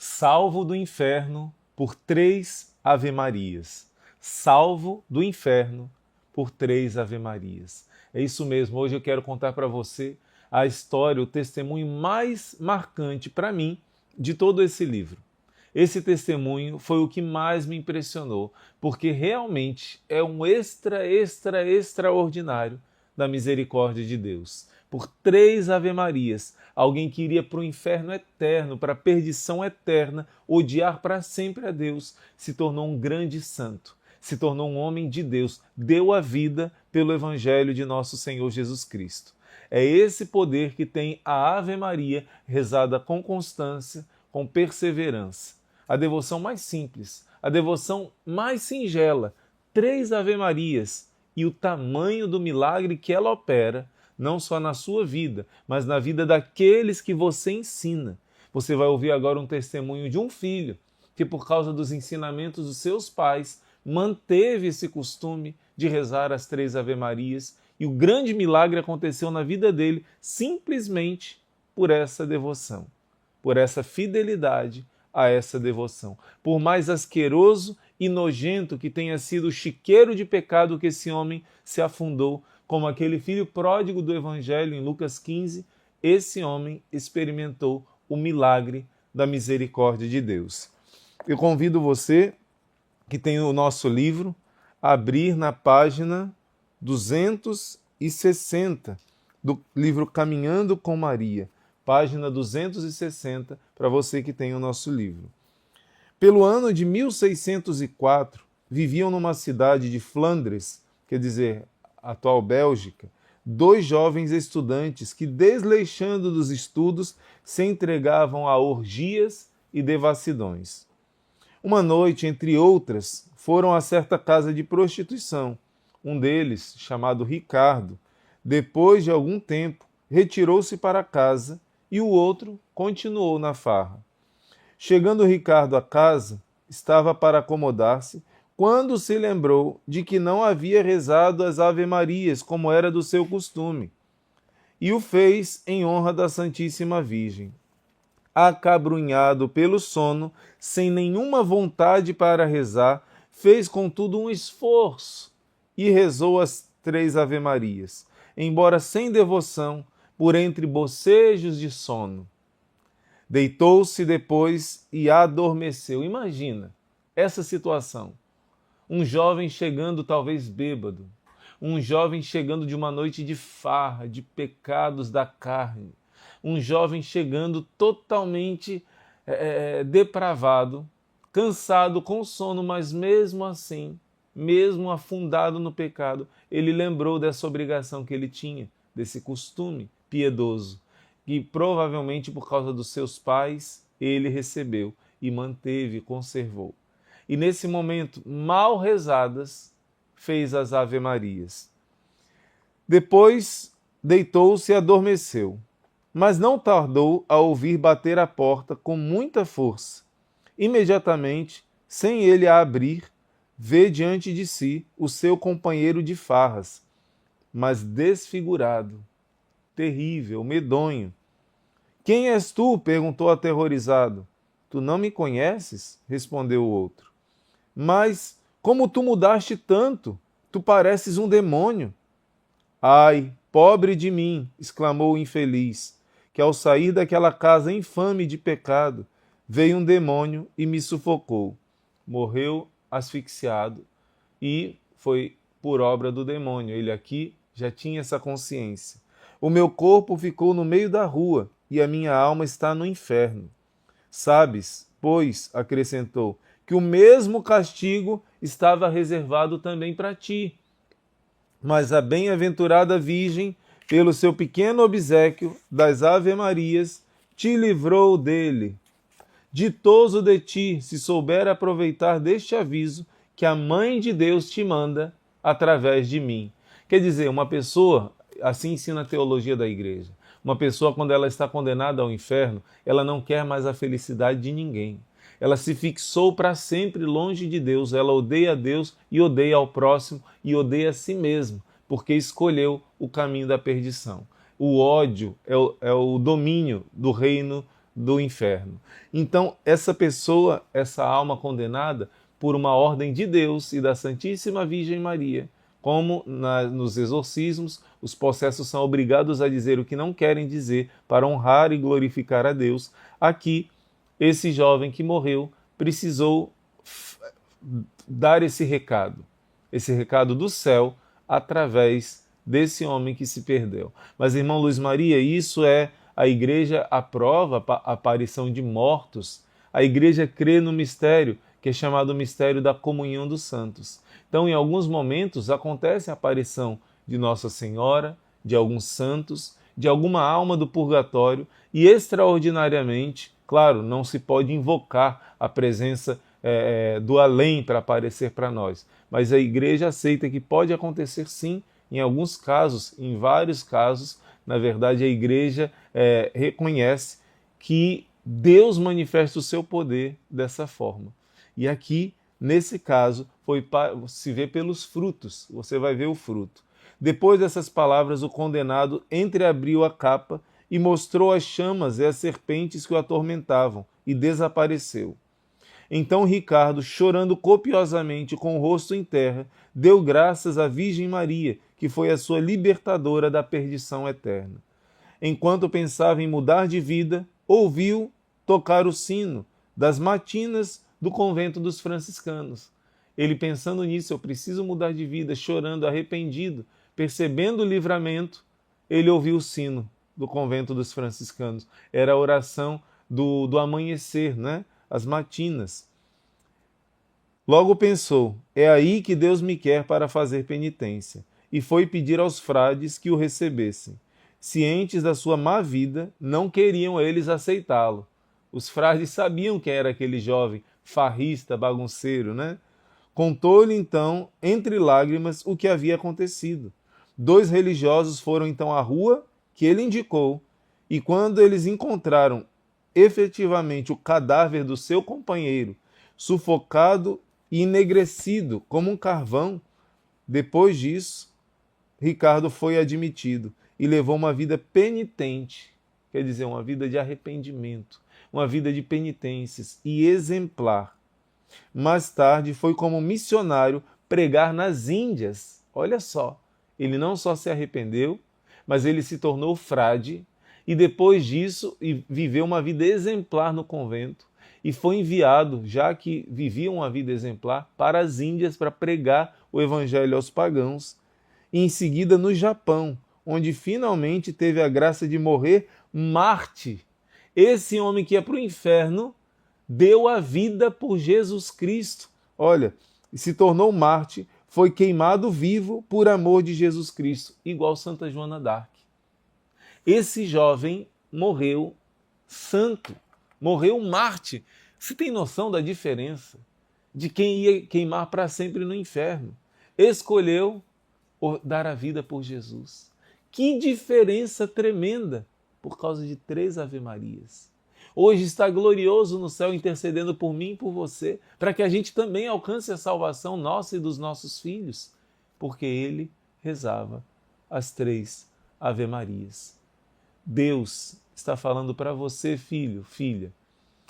salvo do inferno por 3 Ave-Marias. Salvo do inferno por 3 Ave-Marias. É isso mesmo, hoje eu quero contar para você a história, o testemunho mais marcante para mim de todo esse livro. Esse testemunho foi o que mais me impressionou, porque realmente é um extraordinário da misericórdia de Deus. Por 3 Ave-Marias, alguém que iria para o inferno eterno, para a perdição eterna, odiar para sempre a Deus, se tornou um grande santo, se tornou um homem de Deus, deu a vida pelo Evangelho de nosso Senhor Jesus Cristo. É esse poder que tem a Ave Maria rezada com constância, com perseverança. A devoção mais simples, a devoção mais singela, 3 Ave-Marias, e o tamanho do milagre que ela opera, não só na sua vida, mas na vida daqueles que você ensina. Você vai ouvir agora um testemunho de um filho que, por causa dos ensinamentos dos seus pais, manteve esse costume de rezar as 3 Ave-Marias, e o grande milagre aconteceu na vida dele simplesmente por essa devoção, por essa fidelidade a essa devoção. Por mais asqueroso e nojento que tenha sido o chiqueiro de pecado que esse homem se afundou, como aquele filho pródigo do Evangelho em Lucas 15, esse homem experimentou o milagre da misericórdia de Deus. Eu convido você, que tem o nosso livro, a abrir na página 260 do livro Caminhando com Maria, página 260, para você que tem o nosso livro. Pelo ano de 1604, viviam numa cidade de Flandres, quer dizer, atual Bélgica, 2 jovens estudantes que, desleixando dos estudos, se entregavam a orgias e devassidões. Uma noite, entre outras, foram a certa casa de prostituição. Um deles, chamado Ricardo, depois de algum tempo, retirou-se para casa e o outro continuou na farra. Chegando Ricardo à casa, estava para acomodar-se, quando se lembrou de que não havia rezado as Ave-Marias, como era do seu costume, e o fez em honra da Santíssima Virgem. Acabrunhado pelo sono, sem nenhuma vontade para rezar, fez contudo um esforço e rezou as 3 Ave-Marias, embora sem devoção, por entre bocejos de sono. Deitou-se depois e adormeceu. Imagina essa situação. Um jovem chegando talvez bêbado, um jovem chegando de uma noite de farra, de pecados da carne, um jovem chegando totalmente depravado, cansado, com sono, mas mesmo assim, mesmo afundado no pecado, ele lembrou dessa obrigação que ele tinha, desse costume piedoso, que provavelmente por causa dos seus pais ele recebeu e manteve, conservou. E nesse momento, mal rezadas, fez as Ave-Marias. Depois deitou-se e adormeceu, mas não tardou a ouvir bater a porta com muita força. Imediatamente, sem ele a abrir, vê diante de si o seu companheiro de farras, mas desfigurado, terrível, medonho. Quem és tu? Perguntou aterrorizado. Tu não me conheces? Respondeu o outro. Mas como tu mudaste tanto? Tu pareces um demônio. Ai, pobre de mim, exclamou o infeliz, que ao sair daquela casa infame de pecado, veio um demônio e me sufocou. Morreu asfixiado e foi por obra do demônio. Ele aqui já tinha essa consciência. O meu corpo ficou no meio da rua e a minha alma está no inferno. Sabes, pois, acrescentou, que o mesmo castigo estava reservado também para ti. Mas a bem-aventurada Virgem, pelo seu pequeno obséquio das Ave-Marias, te livrou dele. Ditoso de ti, se souber aproveitar deste aviso que a Mãe de Deus te manda através de mim. Quer dizer, uma pessoa, assim ensina a teologia da igreja, uma pessoa quando ela está condenada ao inferno, ela não quer mais a felicidade de ninguém. Ela se fixou para sempre longe de Deus, ela odeia a Deus e odeia ao próximo e odeia a si mesma, porque escolheu o caminho da perdição. O ódio é o domínio do reino do inferno. Então, essa pessoa, essa alma condenada, por uma ordem de Deus e da Santíssima Virgem Maria, como nos exorcismos, os possessos são obrigados a dizer o que não querem dizer para honrar e glorificar a Deus. Aqui, esse jovem que morreu precisou dar esse recado do céu através desse homem que se perdeu. Mas, irmão Luiz Maria, isso a igreja aprova a aparição de mortos. A igreja crê no mistério, que é chamado mistério da comunhão dos santos. Então, em alguns momentos, acontece a aparição de Nossa Senhora, de alguns santos, de alguma alma do purgatório, e extraordinariamente, claro, não se pode invocar a presença do além para aparecer para nós, mas a igreja aceita que pode acontecer sim, em alguns casos, em vários casos. Na verdade, a igreja reconhece que Deus manifesta o seu poder dessa forma. E aqui, nesse caso, se vê pelos frutos, você vai ver o fruto. Depois dessas palavras, o condenado entreabriu a capa e mostrou as chamas e as serpentes que o atormentavam, e desapareceu. Então Ricardo, chorando copiosamente com o rosto em terra, deu graças à Virgem Maria, que foi a sua libertadora da perdição eterna. Enquanto pensava em mudar de vida, ouviu tocar o sino das matinas do convento dos franciscanos. Ele, pensando nisso, eu preciso mudar de vida, chorando, arrependido, percebendo o livramento, ele ouviu o sino do convento dos franciscanos. Era a oração do amanhecer, né? As matinas. Logo pensou, é aí que Deus me quer para fazer penitência, e foi pedir aos frades que o recebessem. Cientes da sua má vida, não queriam eles aceitá-lo. Os frades sabiam quem era aquele jovem farrista, bagunceiro, né? Contou-lhe então, entre lágrimas, o que havia acontecido. 2 religiosos foram então à rua que ele indicou, e quando eles encontraram efetivamente o cadáver do seu companheiro, sufocado e enegrecido como um carvão, depois disso, Ricardo foi admitido e levou uma vida penitente, quer dizer, uma vida de arrependimento, uma vida de penitências e exemplar. Mais tarde foi como missionário pregar nas Índias. Olha só, ele não só se arrependeu, mas ele se tornou frade e depois disso viveu uma vida exemplar no convento e foi enviado, já que vivia uma vida exemplar, para as Índias para pregar o evangelho aos pagãos. E em seguida no Japão, onde finalmente teve a graça de morrer mártir. Esse homem que ia para o inferno deu a vida por Jesus Cristo. Olha, se tornou mártir, foi queimado vivo por amor de Jesus Cristo, igual Santa Joana d'Arc. Esse jovem morreu santo, morreu mártir. Você tem noção da diferença de quem ia queimar para sempre no inferno? Escolheu dar a vida por Jesus. Que diferença tremenda por causa de 3 Ave-Marias. Hoje está glorioso no céu intercedendo por mim e por você, para que a gente também alcance a salvação nossa e dos nossos filhos, porque ele rezava as 3 Ave-Marias. Deus está falando para você, filho, filha.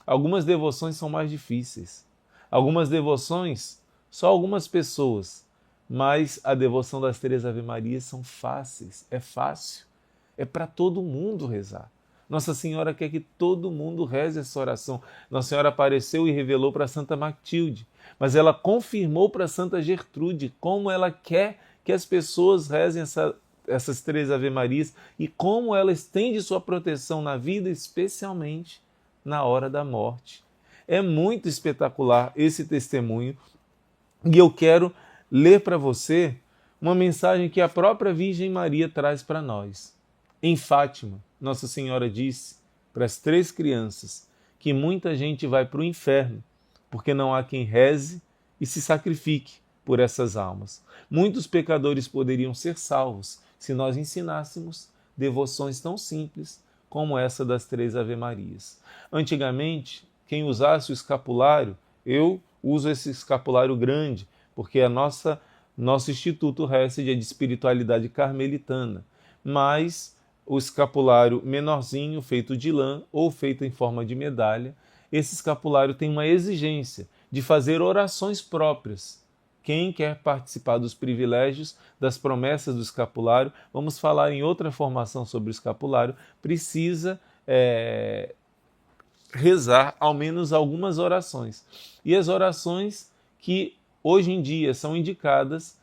Algumas devoções são mais difíceis. Algumas devoções, só algumas pessoas. Mas a devoção das 3 Ave-Marias são fáceis. É fácil. É para todo mundo rezar. Nossa Senhora quer que todo mundo reze essa oração. Nossa Senhora apareceu e revelou para Santa Matilde. Mas ela confirmou para Santa Gertrude como ela quer que as pessoas rezem essas 3 Ave-Marias e como ela estende sua proteção na vida, especialmente na hora da morte. É muito espetacular esse testemunho e eu quero ler para você uma mensagem que a própria Virgem Maria traz para nós. Em Fátima, Nossa Senhora disse para as 3 crianças que muita gente vai para o inferno porque não há quem reze e se sacrifique por essas almas. Muitos pecadores poderiam ser salvos se nós ensinássemos devoções tão simples como essa das 3 Ave-Marias. Antigamente, quem usasse o escapulário, eu uso esse escapulário grande, porque nosso Instituto Hesed é de espiritualidade carmelitana, mas o escapulário menorzinho, feito de lã ou feito em forma de medalha. Esse escapulário tem uma exigência de fazer orações próprias. Quem quer participar dos privilégios, das promessas do escapulário, vamos falar em outra formação sobre o escapulário, precisa rezar ao menos algumas orações. E as orações que hoje em dia são indicadas,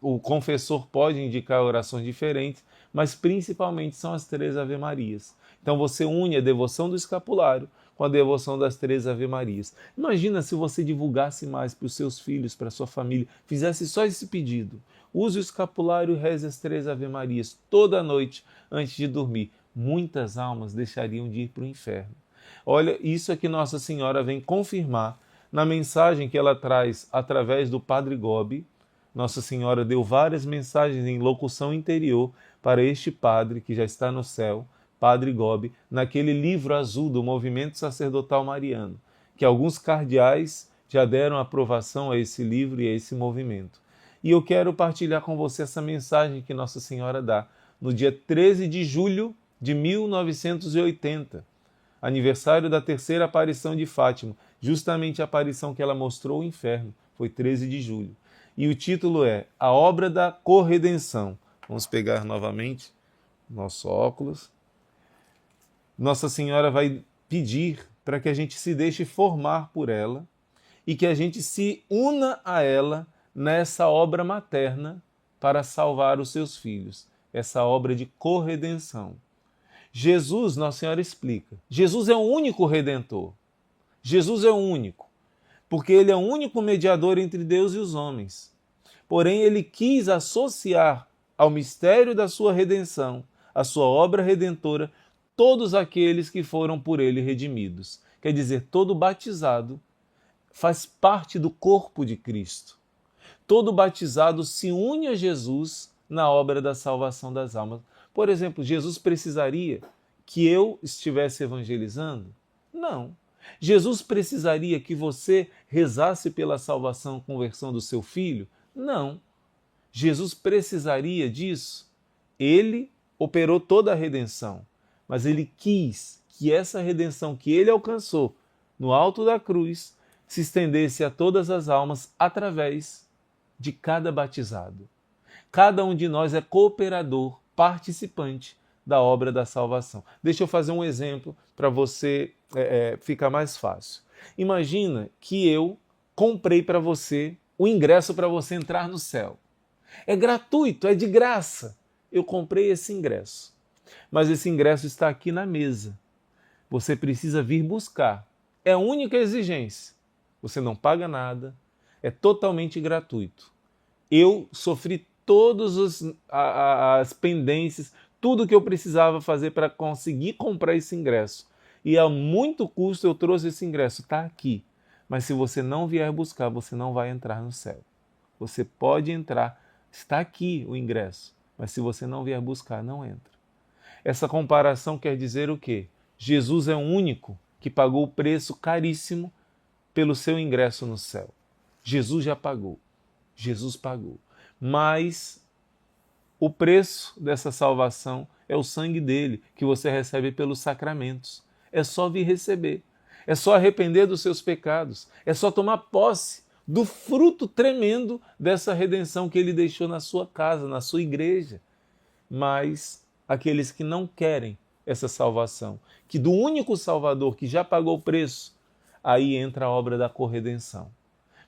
o confessor pode indicar orações diferentes, mas principalmente são as 3 Ave-Marias. Então você une a devoção do escapulário com a devoção das 3 Ave-Marias. Imagina se você divulgasse mais para os seus filhos, para a sua família, fizesse só esse pedido. Use o escapulário e reze as 3 Ave-Marias toda noite antes de dormir. Muitas almas deixariam de ir para o inferno. Olha, isso é que Nossa Senhora vem confirmar na mensagem que ela traz através do Padre Gobi. Nossa Senhora deu várias mensagens em locução interior para este padre que já está no céu, Padre Gobi, naquele livro azul do Movimento Sacerdotal Mariano, que alguns cardeais já deram aprovação a esse livro e a esse movimento. E eu quero partilhar com você essa mensagem que Nossa Senhora dá no dia 13 de julho de 1980, aniversário da 3ª aparição de Fátima, justamente a aparição que ela mostrou o inferno, foi 13 de julho. E o título é A Obra da Corredenção. Vamos pegar novamente nosso óculos. Nossa Senhora vai pedir para que a gente se deixe formar por ela e que a gente se una a ela nessa obra materna para salvar os seus filhos, essa obra de corredenção. Jesus, Nossa Senhora explica, Jesus é o único Redentor. Jesus é o único, porque ele é o único mediador entre Deus e os homens. Porém, ele quis associar ao mistério da sua redenção, a sua obra redentora, todos aqueles que foram por ele redimidos. Quer dizer, todo batizado faz parte do corpo de Cristo. Todo batizado se une a Jesus na obra da salvação das almas. Por exemplo, Jesus precisaria que eu estivesse evangelizando? Não. Jesus precisaria que você rezasse pela salvação, conversão do seu filho? Não. Jesus precisaria disso? Ele operou toda a redenção, mas ele quis que essa redenção que ele alcançou no alto da cruz se estendesse a todas as almas através de cada batizado. Cada um de nós é cooperador, participante da obra da salvação. Deixa eu fazer um exemplo para você ficar mais fácil. Imagina que eu comprei para você o ingresso para você entrar no céu. É gratuito, é de graça. Eu comprei esse ingresso. Mas esse ingresso está aqui na mesa. Você precisa vir buscar. É a única exigência. Você não paga nada, é totalmente gratuito. Eu sofri todas as pendências, tudo que eu precisava fazer para conseguir comprar esse ingresso. E a muito custo eu trouxe esse ingresso, está aqui. Mas se você não vier buscar, você não vai entrar no céu. Você pode entrar, está aqui o ingresso, mas se você não vier buscar, não entra. Essa comparação quer dizer o quê? Jesus é o único que pagou o preço caríssimo pelo seu ingresso no céu. Jesus já pagou. Jesus pagou. Mas o preço dessa salvação é o sangue dele, que você recebe pelos sacramentos. É só vir receber. É só arrepender dos seus pecados. É só tomar posse do fruto tremendo dessa redenção que ele deixou na sua casa, na sua igreja. Mas aqueles que não querem essa salvação, que do único Salvador que já pagou o preço, aí entra a obra da corredenção.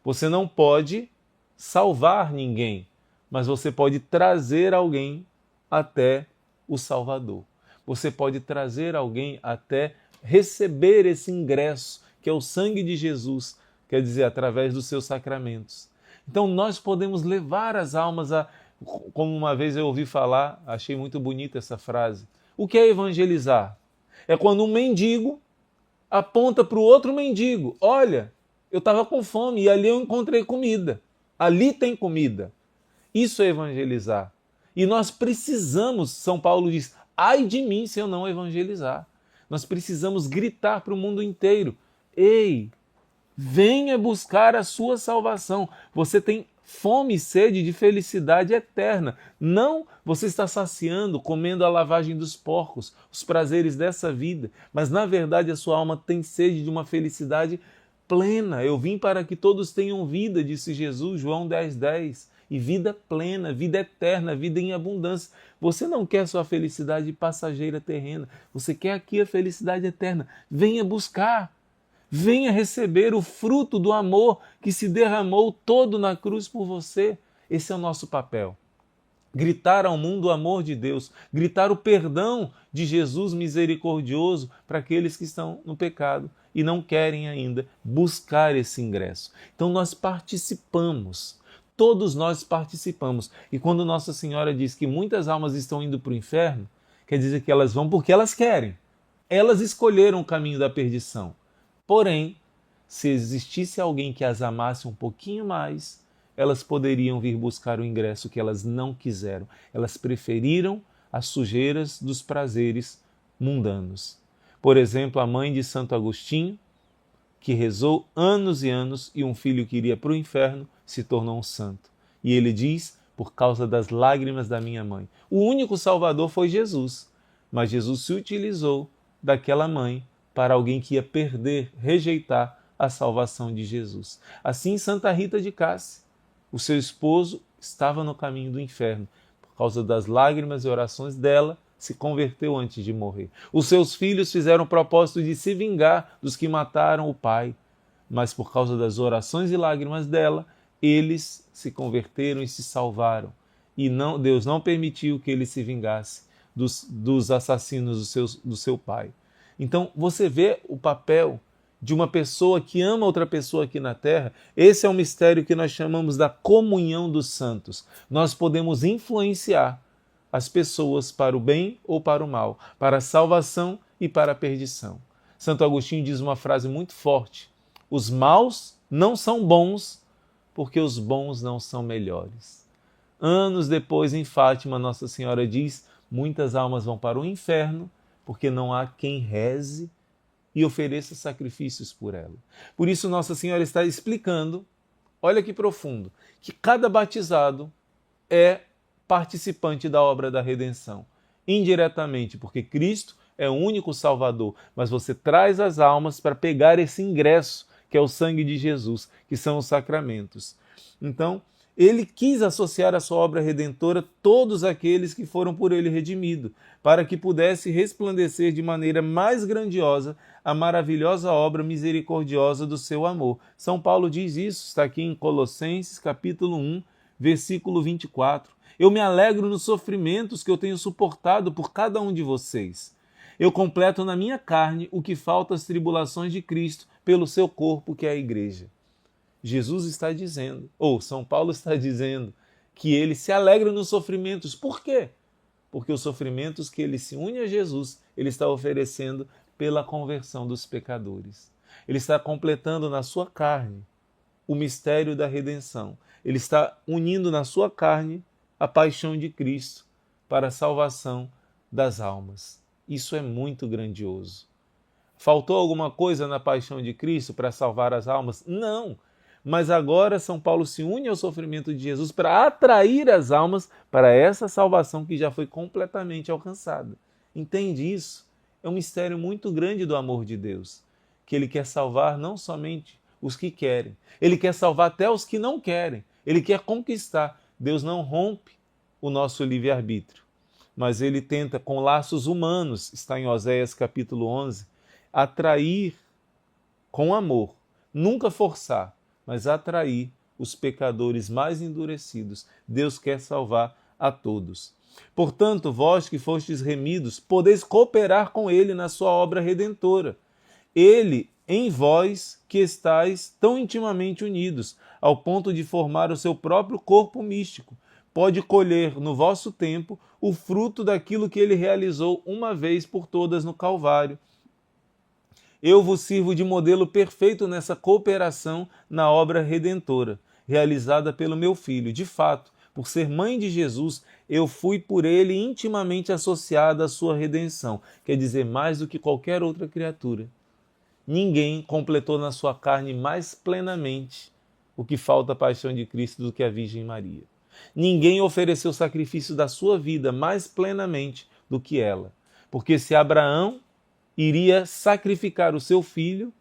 Você não pode salvar ninguém, mas você pode trazer alguém até o Salvador. Você pode trazer alguém até receber esse ingresso, que é o sangue de Jesus, quer dizer, através dos seus sacramentos. Então nós podemos levar as almas a... Como uma vez eu ouvi falar, achei muito bonita essa frase. O que é evangelizar? É quando um mendigo aponta para o outro mendigo. Olha, eu estava com fome e ali eu encontrei comida. Ali tem comida. Isso é evangelizar. E nós precisamos, São Paulo diz, ai de mim se eu não evangelizar. Nós precisamos gritar para o mundo inteiro. Ei, venha buscar a sua salvação. Você tem fome e sede de felicidade eterna. Não você está saciando, comendo a lavagem dos porcos, os prazeres dessa vida, mas na verdade a sua alma tem sede de uma felicidade plena. Eu vim para que todos tenham vida, disse Jesus, João 10:10. E vida plena, vida eterna, vida em abundância. Você não quer sua felicidade passageira terrena, você quer aqui a felicidade eterna. Venha buscar, venha receber o fruto do amor que se derramou todo na cruz por você. Esse é o nosso papel. Gritar ao mundo o amor de Deus, gritar o perdão de Jesus misericordioso para aqueles que estão no pecado e não querem ainda buscar esse ingresso. Então nós participamos. Todos nós participamos. E quando Nossa Senhora diz que muitas almas estão indo para o inferno, quer dizer que elas vão porque elas querem. Elas escolheram o caminho da perdição. Porém, se existisse alguém que as amasse um pouquinho mais, elas poderiam vir buscar o ingresso que elas não quiseram. Elas preferiram as sujeiras dos prazeres mundanos. Por exemplo, a mãe de Santo Agostinho, que rezou anos e anos e um filho que iria para o inferno, se tornou um santo. E ele diz, por causa das lágrimas da minha mãe. O único salvador foi Jesus, mas Jesus se utilizou daquela mãe para alguém que ia perder, rejeitar a salvação de Jesus. Assim, Santa Rita de Cássia, o seu esposo estava no caminho do inferno. Por causa das lágrimas e orações dela, se converteu antes de morrer. Os seus filhos fizeram o propósito de se vingar dos que mataram o pai, mas por causa das orações e lágrimas dela, eles se converteram e se salvaram. E Deus não permitiu que ele se vingasse dos assassinos do seu pai. Então você vê o papel de uma pessoa que ama outra pessoa aqui na terra. Esse é um mistério que nós chamamos da comunhão dos santos. Nós podemos influenciar as pessoas para o bem ou para o mal, para a salvação e para a perdição. Santo Agostinho diz uma frase muito forte: os maus não são bons porque os bons não são melhores. Anos depois, em Fátima, Nossa Senhora diz: muitas almas vão para o inferno porque não há quem reze e ofereça sacrifícios por ela. Por isso Nossa Senhora está explicando, olha que profundo, que cada batizado é participante da obra da redenção, indiretamente, porque Cristo é o único Salvador, mas você traz as almas para pegar esse ingresso, que é o sangue de Jesus, que são os sacramentos. Então, ele quis associar à sua obra redentora todos aqueles que foram por ele redimidos, para que pudesse resplandecer de maneira mais grandiosa a maravilhosa obra misericordiosa do seu amor. São Paulo diz isso, está aqui em Colossenses, capítulo 1, versículo 24. Eu me alegro nos sofrimentos que eu tenho suportado por cada um de vocês. Eu completo na minha carne o que falta às tribulações de Cristo pelo seu corpo, que é a igreja. Jesus está dizendo, ou São Paulo está dizendo, que ele se alegra nos sofrimentos. Por quê? Porque os sofrimentos que ele se une a Jesus, ele está oferecendo pela conversão dos pecadores. Ele está completando na sua carne o mistério da redenção. Ele está unindo na sua carne a paixão de Cristo para a salvação das almas. Isso é muito grandioso. Faltou alguma coisa na paixão de Cristo para salvar as almas? Não. Mas agora São Paulo se une ao sofrimento de Jesus para atrair as almas para essa salvação que já foi completamente alcançada. Entende isso? É um mistério muito grande do amor de Deus, que ele quer salvar não somente os que querem, ele quer salvar até os que não querem, ele quer conquistar. Deus não rompe o nosso livre-arbítrio, mas ele tenta com laços humanos, está em Oséias capítulo 11, atrair com amor, nunca forçar, mas atrair os pecadores mais endurecidos. Deus quer salvar a todos. Portanto, vós que fostes remidos, podeis cooperar com ele na sua obra redentora. Ele em vós que estáis tão intimamente unidos, ao ponto de formar o seu próprio corpo místico, pode colher no vosso tempo o fruto daquilo que ele realizou uma vez por todas no Calvário. Eu vos sirvo de modelo perfeito nessa cooperação na obra redentora, realizada pelo meu filho. De fato, por ser mãe de Jesus, eu fui por ele intimamente associada à sua redenção, quer dizer, mais do que qualquer outra criatura. Ninguém completou na sua carne mais plenamente o que falta à paixão de Cristo do que a Virgem Maria. Ninguém ofereceu o sacrifício da sua vida mais plenamente do que ela. Porque se Abraão iria sacrificar o seu filho,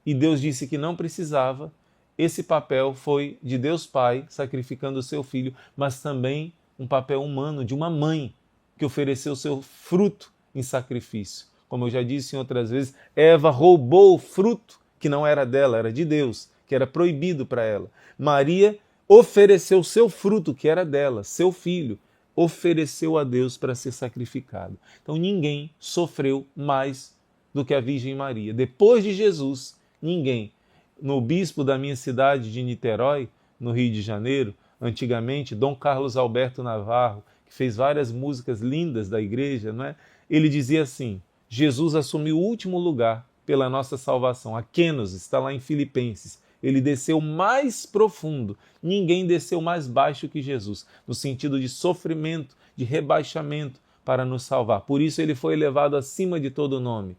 e Deus disse que não precisava, esse papel foi de Deus Pai sacrificando o seu filho, mas também um papel humano de uma mãe que ofereceu o seu fruto em sacrifício. Como eu já disse em outras vezes, Eva roubou o fruto que não era dela, era de Deus, que era proibido para ela. Maria ofereceu o seu fruto, que era dela, seu filho, ofereceu a Deus para ser sacrificado. Então ninguém sofreu mais do que a Virgem Maria. Depois de Jesus, ninguém. No bispo da minha cidade de Niterói, no Rio de Janeiro, antigamente, Dom Carlos Alberto Navarro, que fez várias músicas lindas da igreja, não é? Ele dizia assim: Jesus assumiu o último lugar pela nossa salvação. A Kenos está lá em Filipenses. Ele desceu mais profundo. Ninguém desceu mais baixo que Jesus, no sentido de sofrimento, de rebaixamento, para nos salvar. Por isso ele foi elevado acima de todo nome.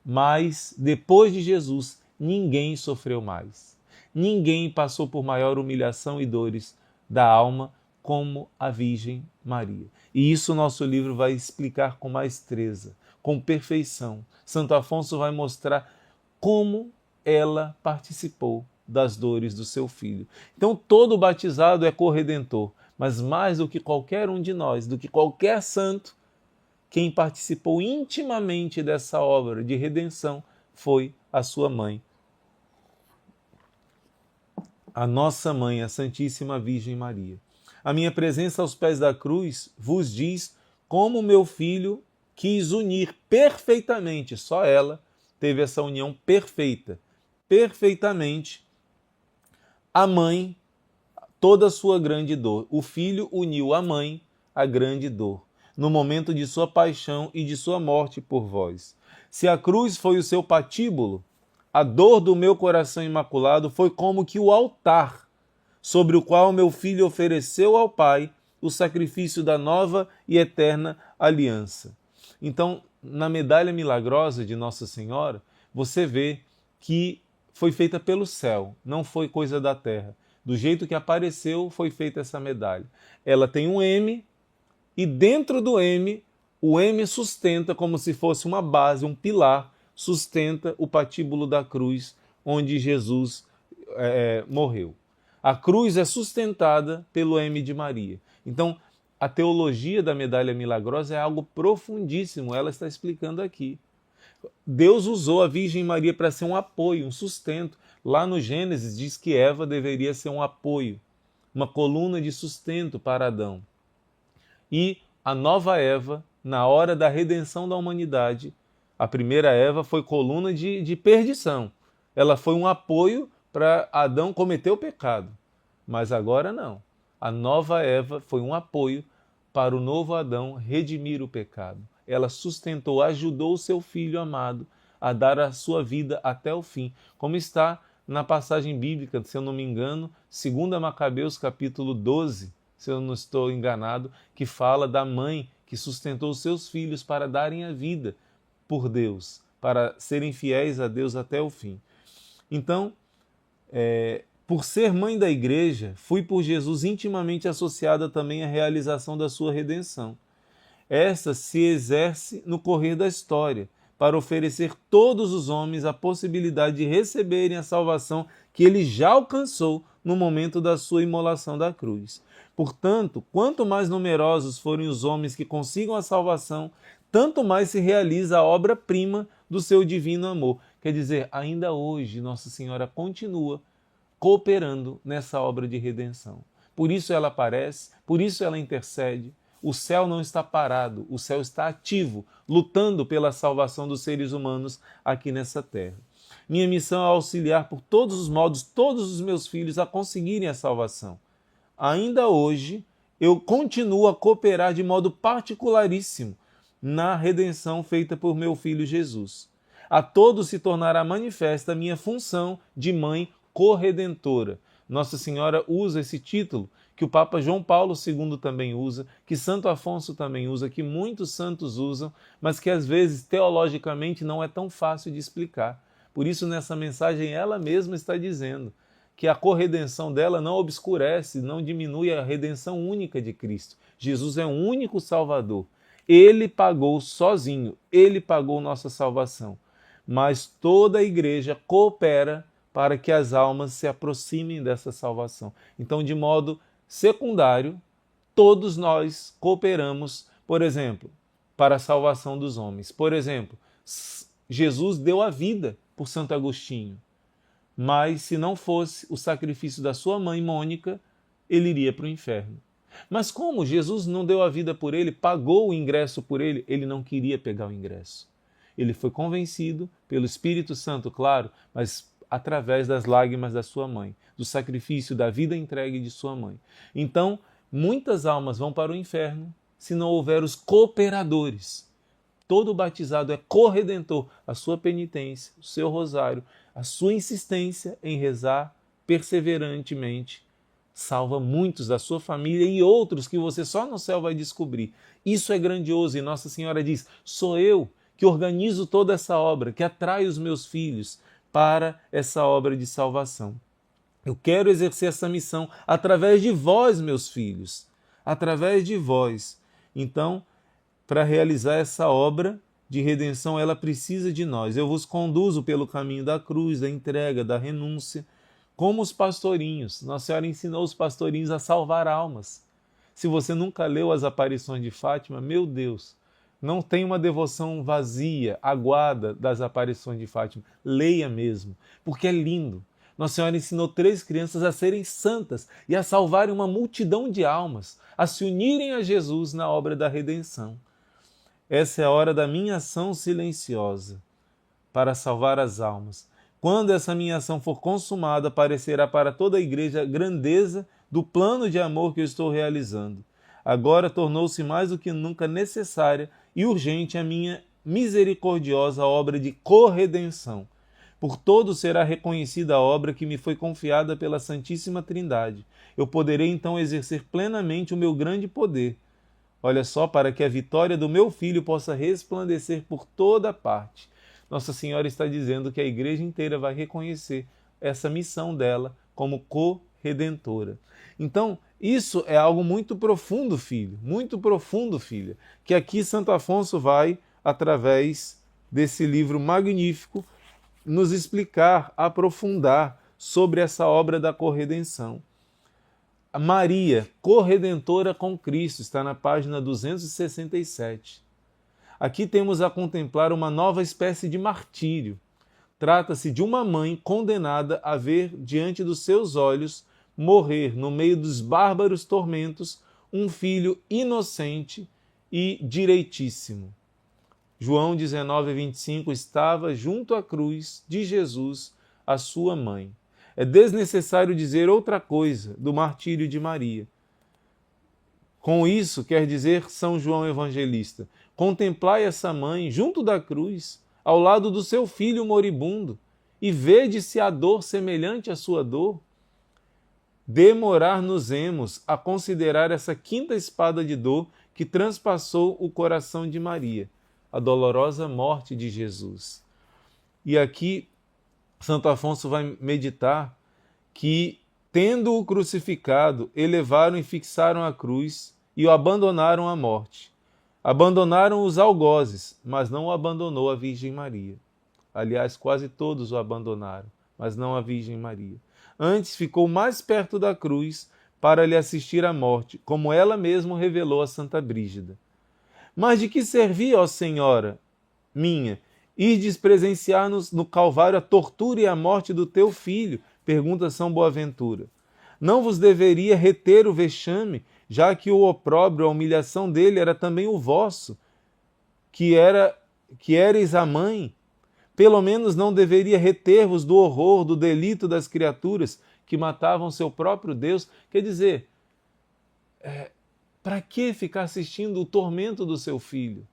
Mas, depois de Jesus, ninguém sofreu mais. Ninguém passou por maior humilhação e dores da alma como a Virgem Maria. E isso o nosso livro vai explicar com maestreza, com perfeição. Santo Afonso vai mostrar como ela participou das dores do seu filho. Então todo batizado é corredentor, mas mais do que qualquer um de nós, do que qualquer santo, quem participou intimamente dessa obra de redenção foi a sua mãe. A nossa mãe, a Santíssima Virgem Maria. A minha presença aos pés da cruz vos diz como meu filho quis unir perfeitamente, só ela teve essa união perfeita, perfeitamente, a mãe, toda a sua grande dor. O filho uniu a mãe à grande dor, no momento de sua paixão e de sua morte por vós. Se a cruz foi o seu patíbulo, a dor do meu coração imaculado foi como que o altar sobre o qual meu filho ofereceu ao Pai o sacrifício da nova e eterna aliança. Então, na medalha milagrosa de Nossa Senhora, você vê que foi feita pelo céu, não foi coisa da terra. Do jeito que apareceu, foi feita essa medalha. Ela tem um M, e dentro do M, o M sustenta como se fosse uma base, um pilar, sustenta o patíbulo da cruz, onde Jesus morreu. A cruz é sustentada pelo M de Maria. Então, a teologia da medalha milagrosa é algo profundíssimo, ela está explicando aqui. Deus usou a Virgem Maria para ser um apoio, um sustento. Lá no Gênesis diz que Eva deveria ser um apoio, uma coluna de sustento para Adão. E a nova Eva, na hora da redenção da humanidade, a primeira Eva foi coluna de perdição. Ela foi um apoio para Adão cometer o pecado. Mas agora não. A nova Eva foi um apoio para o novo Adão redimir o pecado. Ela sustentou, ajudou o seu filho amado a dar a sua vida até o fim, como está na passagem bíblica, se eu não me engano, 2 Macabeus capítulo 12, se eu não estou enganado, que fala da mãe que sustentou os seus filhos para darem a vida por Deus, para serem fiéis a Deus até o fim. Então, por ser mãe da igreja, fui por Jesus intimamente associada também à realização da sua redenção. Esta se exerce no correr da história, para oferecer a todos os homens a possibilidade de receberem a salvação que ele já alcançou no momento da sua imolação da cruz. Portanto, quanto mais numerosos forem os homens que consigam a salvação, tanto mais se realiza a obra-prima do seu divino amor. Quer dizer, ainda hoje Nossa Senhora continua cooperando nessa obra de redenção. Por isso ela aparece, por isso ela intercede. O céu não está parado, o céu está ativo, lutando pela salvação dos seres humanos aqui nessa terra. Minha missão é auxiliar por todos os modos todos os meus filhos a conseguirem a salvação. Ainda hoje, eu continuo a cooperar de modo particularíssimo na redenção feita por meu filho Jesus. A todos se tornará manifesta a minha função de mãe corredentora. Nossa Senhora usa esse título, que o Papa João Paulo II também usa, que Santo Afonso também usa, que muitos santos usam, mas que às vezes teologicamente não é tão fácil de explicar. Por isso nessa mensagem ela mesma está dizendo que a corredenção dela não obscurece, não diminui a redenção única de Cristo. Jesus é o único Salvador. Ele pagou sozinho, ele pagou nossa salvação. Mas toda a igreja coopera para que as almas se aproximem dessa salvação. Então, de modo secundário, todos nós cooperamos, por exemplo, para a salvação dos homens. Por exemplo, Jesus deu a vida por Santo Agostinho, mas se não fosse o sacrifício da sua mãe Mônica, ele iria para o inferno. Mas como Jesus não deu a vida por ele, pagou o ingresso por ele, ele não queria pegar o ingresso. Ele foi convencido pelo Espírito Santo, claro, mas através das lágrimas da sua mãe, do sacrifício da vida entregue de sua mãe. Então, muitas almas vão para o inferno se não houver os cooperadores. Todo batizado é corredentor. A sua penitência, o seu rosário, a sua insistência em rezar perseverantemente salva muitos da sua família e outros que você só no céu vai descobrir. Isso é grandioso e Nossa Senhora diz, sou eu que organizo toda essa obra, que atrai os meus filhos para essa obra de salvação. Eu quero exercer essa missão através de vós, meus filhos, através de vós. Então, para realizar essa obra de redenção, ela precisa de nós. Eu vos conduzo pelo caminho da cruz, da entrega, da renúncia, como os pastorinhos. Nossa Senhora ensinou os pastorinhos a salvar almas. Se você nunca leu as aparições de Fátima, meu Deus, não tem uma devoção vazia, aguada das aparições de Fátima. Leia mesmo, porque é lindo. Nossa Senhora ensinou 3 crianças a serem santas e a salvarem uma multidão de almas, a se unirem a Jesus na obra da redenção. Essa é a hora da minha ação silenciosa para salvar as almas. Quando essa minha ação for consumada, aparecerá para toda a igreja a grandeza do plano de amor que eu estou realizando. Agora tornou-se mais do que nunca necessária e urgente a minha misericordiosa obra de corredenção. Por todos será reconhecida a obra que me foi confiada pela Santíssima Trindade. Eu poderei então exercer plenamente o meu grande poder. Olha só, para que a vitória do meu filho possa resplandecer por toda parte. Nossa Senhora está dizendo que a igreja inteira vai reconhecer essa missão dela como corredentora. Então, isso é algo muito profundo, filho, muito profundo, filha, que aqui Santo Afonso vai, através desse livro magnífico, nos explicar, aprofundar sobre essa obra da corredenção. Maria, corredentora com Cristo, está na página 267. Aqui temos a contemplar uma nova espécie de martírio. Trata-se de uma mãe condenada a ver diante dos seus olhos morrer no meio dos bárbaros tormentos um filho inocente e direitíssimo. João 19:25 estava junto à cruz de Jesus, a sua mãe. É desnecessário dizer outra coisa do martírio de Maria. Com isso, quer dizer São João Evangelista, contemplai essa mãe junto da cruz, ao lado do seu filho moribundo, e vede se a dor semelhante à sua dor. Demorar-nos-emos a considerar essa quinta espada de dor que transpassou o coração de Maria, a dolorosa morte de Jesus. E aqui Santo Afonso vai meditar que, tendo-o crucificado, elevaram e fixaram a cruz e o abandonaram à morte. Abandonaram os algozes, mas não o abandonou a Virgem Maria. Aliás, quase todos o abandonaram, mas não a Virgem Maria. Antes ficou mais perto da cruz para lhe assistir à morte, como ela mesma revelou a Santa Brígida. Mas de que servia, ó Senhora minha, irdes presenciar-nos no Calvário a tortura e a morte do teu filho? Pergunta São Boaventura. Não vos deveria reter o vexame, já que o opróbrio, a humilhação dele era também o vosso, que ereis a mãe? Pelo menos não deveria reter-vos do horror, do delito das criaturas que matavam seu próprio Deus? Quer dizer, para que ficar assistindo o tormento do seu filho?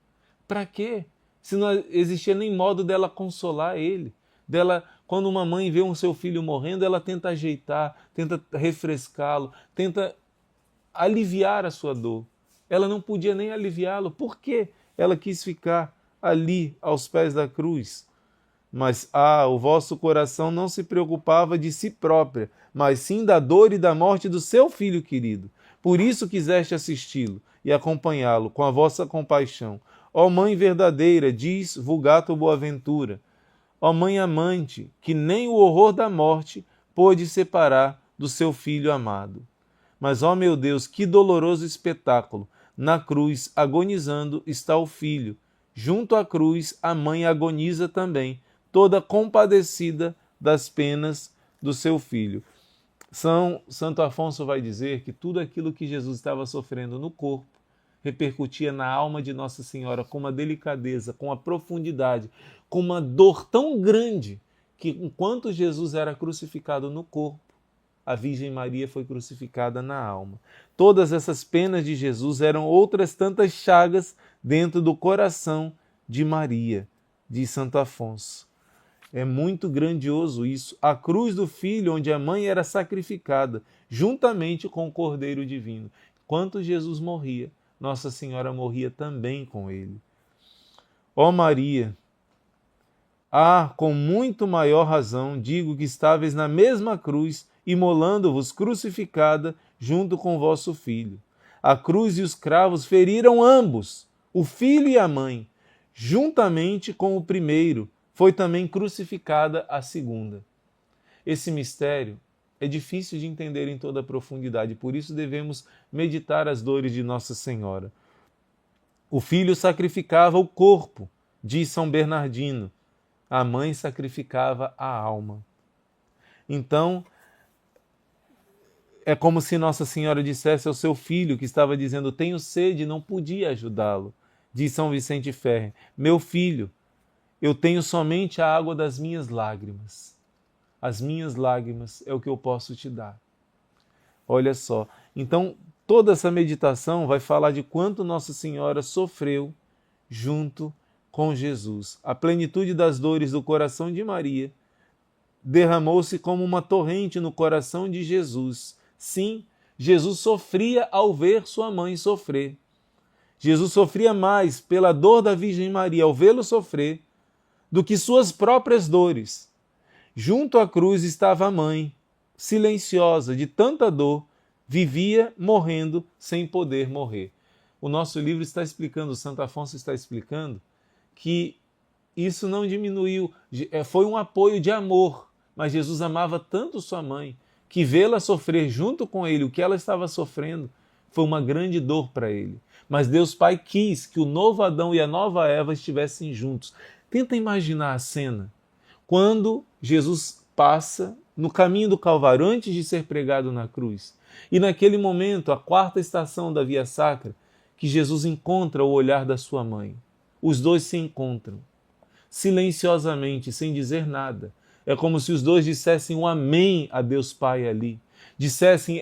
Para quê? Se não existia nem modo dela consolar ele. Quando uma mãe vê um seu filho morrendo, ela tenta ajeitar, tenta refrescá-lo, tenta aliviar a sua dor. Ela não podia nem aliviá-lo. Por quê? Ela quis ficar ali, aos pés da cruz. Mas, o vosso coração não se preocupava de si própria, mas sim da dor e da morte do seu filho querido. Por isso quiseste assisti-lo e acompanhá-lo com a vossa compaixão. Ó Mãe verdadeira, diz Vulgato Boaventura, ó Mãe amante, que nem o horror da morte pôde separar do seu filho amado. Mas, ó meu Deus, que doloroso espetáculo! Na cruz, agonizando, está o filho. Junto à cruz, a mãe agoniza também, toda compadecida das penas do seu filho. Santo Afonso vai dizer que tudo aquilo que Jesus estava sofrendo no corpo repercutia na alma de Nossa Senhora com uma delicadeza, com uma profundidade, com uma dor tão grande que enquanto Jesus era crucificado no corpo, a Virgem Maria foi crucificada na alma. Todas essas penas de Jesus eram outras tantas chagas dentro do coração de Maria, diz Santo Afonso. É muito grandioso isso. A cruz do Filho, onde a mãe era sacrificada, juntamente com o Cordeiro Divino. Enquanto Jesus morria, Nossa Senhora morria também com ele. Ó Maria, com muito maior razão, digo que estáveis na mesma cruz, imolando-vos crucificada junto com vosso Filho. A cruz e os cravos feriram ambos, o Filho e a mãe. Juntamente com o primeiro, foi também crucificada a segunda. Esse mistério é difícil de entender em toda a profundidade, por isso devemos meditar as dores de Nossa Senhora. O Filho sacrificava o corpo, diz São Bernardino. A mãe sacrificava a alma. Então, é como se Nossa Senhora dissesse ao seu filho, que estava dizendo, tenho sede, não podia ajudá-lo. Diz São Vicente Ferrer, meu filho, eu tenho somente a água das minhas lágrimas. As minhas lágrimas é o que eu posso te dar. Olha só, então toda essa meditação vai falar de quanto Nossa Senhora sofreu junto com Jesus. A plenitude das dores do coração de Maria derramou-se como uma torrente no coração de Jesus. Sim, Jesus sofria ao ver sua mãe sofrer. Jesus sofria mais pela dor da Virgem Maria ao vê-lo sofrer do que suas próprias dores. Junto à cruz estava a mãe, silenciosa, de tanta dor, vivia morrendo sem poder morrer. O nosso livro está explicando, o Santo Afonso está explicando, que isso não diminuiu, foi um apoio de amor, mas Jesus amava tanto sua mãe, que vê-la sofrer junto com ele o que ela estava sofrendo, foi uma grande dor para ele. Mas Deus Pai quis que o novo Adão e a nova Eva estivessem juntos. Tenta imaginar a cena. Quando Jesus passa no caminho do Calvário, antes de ser pregado na cruz. E naquele momento, a quarta estação da Via Sacra, que Jesus encontra o olhar da sua mãe. Os dois se encontram, silenciosamente, sem dizer nada. É como se os dois dissessem um amém a Deus Pai ali. Dissessem,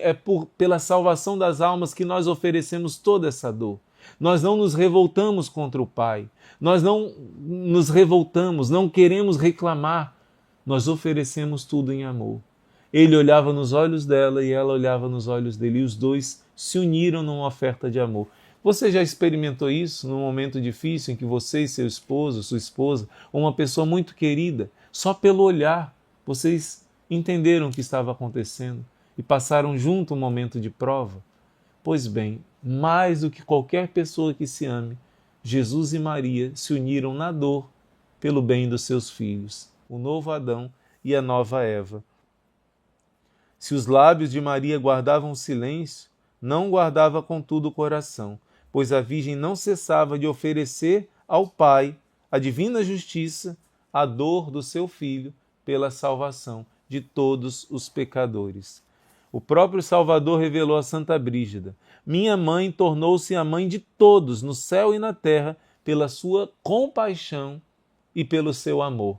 pela salvação das almas que nós oferecemos toda essa dor. Nós não nos revoltamos contra o Pai. Nós não nos revoltamos, não queremos reclamar. Nós oferecemos tudo em amor. Ele olhava nos olhos dela e ela olhava nos olhos dele. E os dois se uniram numa oferta de amor. Você já experimentou isso num momento difícil em que você e seu esposo, sua esposa, ou uma pessoa muito querida, só pelo olhar, vocês entenderam o que estava acontecendo e passaram junto um momento de prova? Pois bem, mais do que qualquer pessoa que se ame, Jesus e Maria se uniram na dor pelo bem dos seus filhos, o novo Adão e a nova Eva. Se os lábios de Maria guardavam silêncio, não guardava contudo o coração, pois a Virgem não cessava de oferecer ao Pai a divina justiça, a dor do seu Filho pela salvação de todos os pecadores. O próprio Salvador revelou a Santa Brígida: minha mãe tornou-se a mãe de todos, no céu e na terra, pela sua compaixão e pelo seu amor.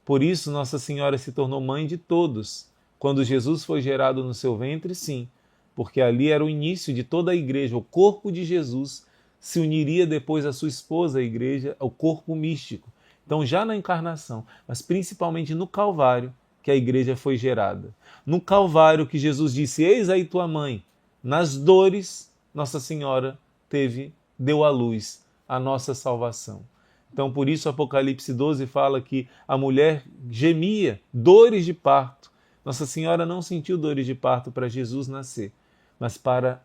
Por isso Nossa Senhora se tornou mãe de todos. Quando Jesus foi gerado no seu ventre, sim, porque ali era o início de toda a igreja. O corpo de Jesus se uniria depois à sua esposa, a igreja, ao corpo místico. Então, já na encarnação, mas principalmente no Calvário, que a igreja foi gerada. No Calvário que Jesus disse, eis aí tua mãe. Nas dores, Nossa Senhora deu à luz a nossa salvação. Então, por isso, Apocalipse 12 fala que a mulher gemia, dores de parto. Nossa Senhora não sentiu dores de parto para Jesus nascer, mas para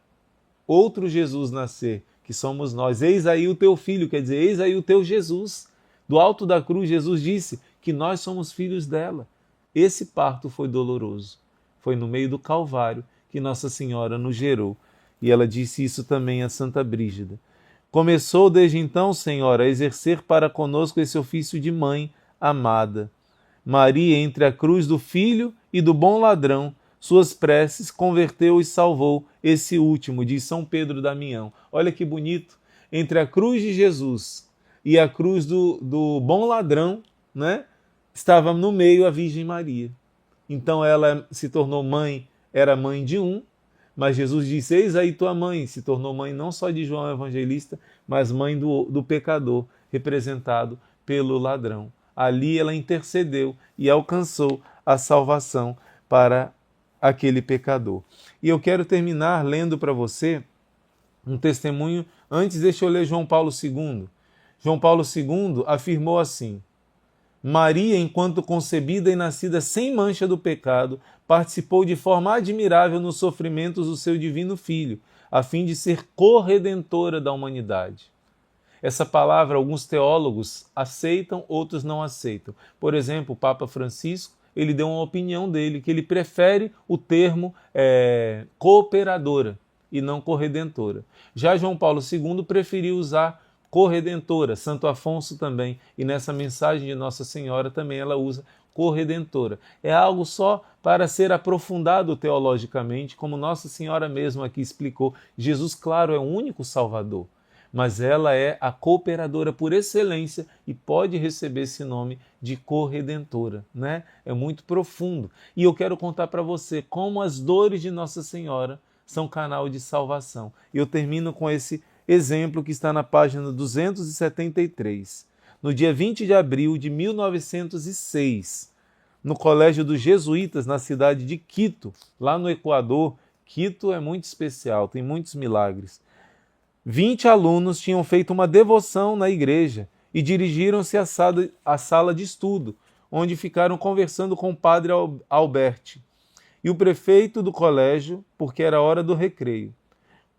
outro Jesus nascer, que somos nós. Eis aí o teu filho, quer dizer, eis aí o teu Jesus. Do alto da cruz, Jesus disse que nós somos filhos dela. Esse parto foi doloroso. Foi no meio do Calvário que Nossa Senhora nos gerou. E ela disse isso também a Santa Brígida. Começou desde então, Senhora, a exercer para conosco esse ofício de mãe amada. Maria, entre a cruz do filho e do bom ladrão, suas preces converteu e salvou esse último, diz São Pedro Damião. Olha que bonito, entre a cruz de Jesus e a cruz do bom ladrão, né, estava no meio a Virgem Maria. Então ela se tornou mãe, era mãe de um, mas Jesus disse, eis aí tua mãe, se tornou mãe não só de João Evangelista, mas mãe do pecador, representado pelo ladrão. Ali ela intercedeu e alcançou a salvação para aquele pecador. E eu quero terminar lendo para você um testemunho. Antes, deixa eu ler João Paulo II. João Paulo II afirmou assim: Maria, enquanto concebida e nascida sem mancha do pecado, participou de forma admirável nos sofrimentos do seu divino Filho, a fim de ser corredentora da humanidade. Essa palavra alguns teólogos aceitam, outros não aceitam. Por exemplo, o Papa Francisco, ele deu uma opinião dele, que ele prefere o termo cooperadora e não corredentora. Já João Paulo II preferiu usar corredentora, Santo Afonso também, e nessa mensagem de Nossa Senhora também ela usa corredentora. É algo só para ser aprofundado teologicamente, como Nossa Senhora mesmo aqui explicou. Jesus, claro, é o único Salvador, mas ela é a cooperadora por excelência e pode receber esse nome de corredentora, né? É muito profundo. E eu quero contar para você como as dores de Nossa Senhora são canal de salvação. E eu termino com esse exemplo que está na página 273. No dia 20 de abril de 1906, no Colégio dos Jesuítas, na cidade de Quito, lá no Equador. Quito é muito especial, tem muitos milagres. 20 alunos tinham feito uma devoção na igreja e dirigiram-se à sala de estudo, onde ficaram conversando com o padre Alberti e o prefeito do colégio, porque era hora do recreio.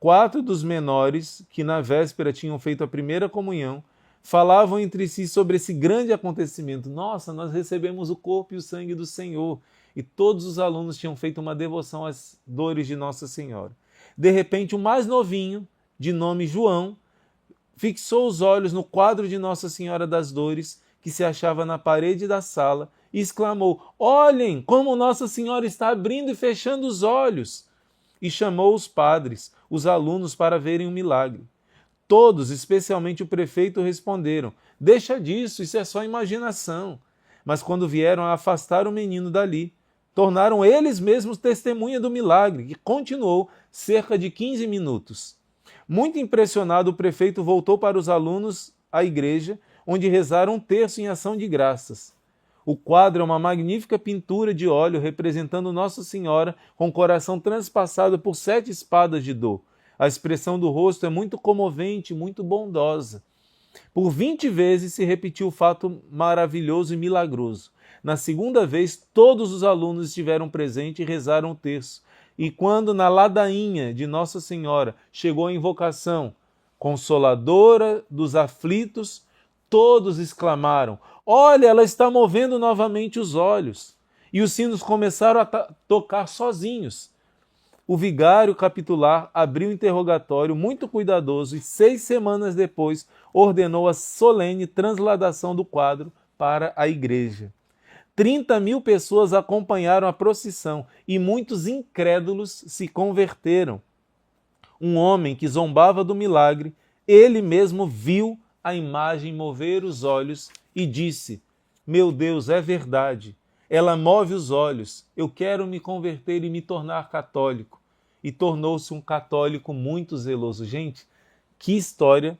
4 dos menores, que na véspera tinham feito a primeira comunhão, falavam entre si sobre esse grande acontecimento. Nossa, nós recebemos o corpo e o sangue do Senhor. E todos os alunos tinham feito uma devoção às dores de Nossa Senhora. De repente, o mais novinho, de nome João, fixou os olhos no quadro de Nossa Senhora das Dores, que se achava na parede da sala, e exclamou: olhem como Nossa Senhora está abrindo e fechando os olhos! E chamou os padres, os alunos, para verem o milagre. Todos, especialmente o prefeito, responderam: deixa disso, isso é só imaginação. Mas quando vieram a afastar o menino dali, tornaram eles mesmos testemunha do milagre, que continuou cerca de 15 minutos. Muito impressionado, o prefeito voltou para os alunos à igreja, onde rezaram um terço em ação de graças. O quadro é uma magnífica pintura de óleo representando Nossa Senhora com o coração transpassado por 7 espadas de dor. A expressão do rosto é muito comovente, muito bondosa. Por 20 vezes se repetiu o fato maravilhoso e milagroso. Na segunda vez, todos os alunos estiveram presentes e rezaram o terço. E quando na ladainha de Nossa Senhora chegou a invocação Consoladora dos aflitos, todos exclamaram: olha, ela está movendo novamente os olhos. E os sinos começaram a tocar sozinhos. O vigário capitular abriu o interrogatório muito cuidadoso e 6 semanas depois ordenou a solene transladação do quadro para a igreja. 30.000 pessoas acompanharam a procissão e muitos incrédulos se converteram. Um homem que zombava do milagre, ele mesmo viu a imagem mover os olhos e disse: meu Deus, é verdade, ela move os olhos, eu quero me converter e me tornar católico. E tornou-se um católico muito zeloso. Gente, que história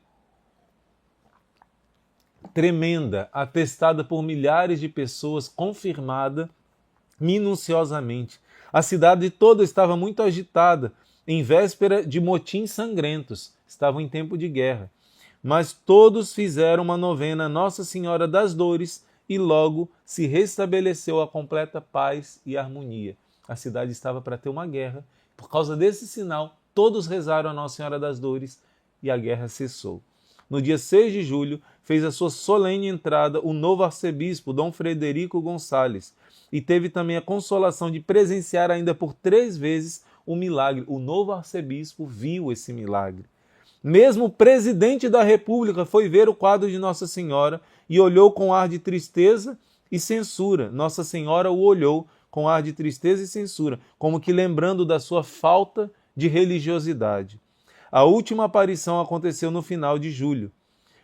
tremenda, atestada por milhares de pessoas, confirmada minuciosamente. A cidade toda estava muito agitada, em véspera de motins sangrentos, estavam em tempo de guerra. Mas todos fizeram uma novena a Nossa Senhora das Dores e logo se restabeleceu a completa paz e harmonia. A cidade estava para ter uma guerra. Por causa desse sinal, todos rezaram a Nossa Senhora das Dores e a guerra cessou. No dia 6 de julho, fez a sua solene entrada o novo arcebispo, Dom Frederico Gonçalves, e teve também a consolação de presenciar ainda por 3 vezes o milagre. O novo arcebispo viu esse milagre. Mesmo o presidente da República foi ver o quadro de Nossa Senhora e olhou com ar de tristeza e censura. Nossa Senhora o olhou com ar de tristeza e censura, como que lembrando da sua falta de religiosidade. A última aparição aconteceu no final de julho.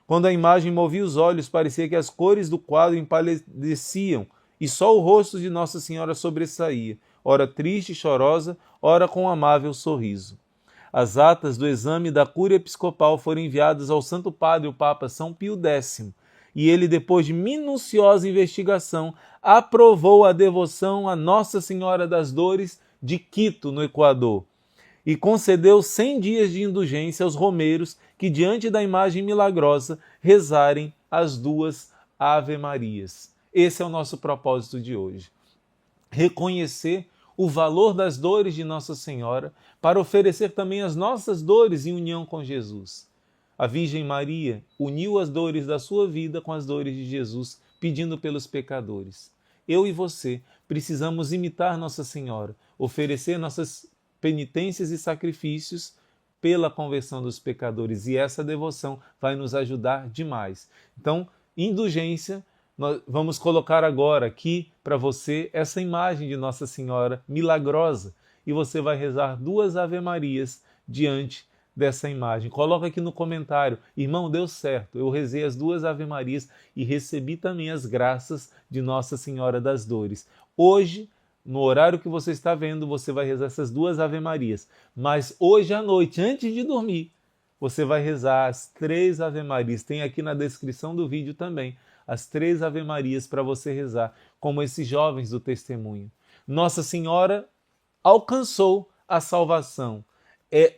Quando a imagem movia os olhos, parecia que as cores do quadro empalideciam e só o rosto de Nossa Senhora sobressaía, ora triste e chorosa, ora com um amável sorriso. As atas do exame da cúria episcopal foram enviadas ao Santo Padre, o Papa São Pio X, e ele, depois de minuciosa investigação, aprovou a devoção a Nossa Senhora das Dores de Quito, no Equador, e concedeu 100 dias de indulgência aos romeiros que, diante da imagem milagrosa, rezarem as 2 Ave-Marias. Esse é o nosso propósito de hoje. Reconhecer o valor das dores de Nossa Senhora para oferecer também as nossas dores em união com Jesus. A Virgem Maria uniu as dores da sua vida com as dores de Jesus, pedindo pelos pecadores. Eu e você precisamos imitar Nossa Senhora, oferecer nossas penitências e sacrifícios pela conversão dos pecadores, e essa devoção vai nos ajudar demais. Então, indulgência, nós vamos colocar agora aqui para você essa imagem de Nossa Senhora milagrosa, e você vai rezar 2 Ave-Marias diante dessa imagem. Coloca aqui no comentário: irmão, deu certo, eu rezei as 2 Ave-Marias e recebi também as graças de Nossa Senhora das Dores. Hoje, no horário que você está vendo, você vai rezar essas 2 Ave-Marias. Mas hoje à noite, antes de dormir, você vai rezar as 3 Ave-Marias. Tem aqui na descrição do vídeo também as 3 Ave-Marias para você rezar, como esses jovens do testemunho. Nossa Senhora alcançou a salvação.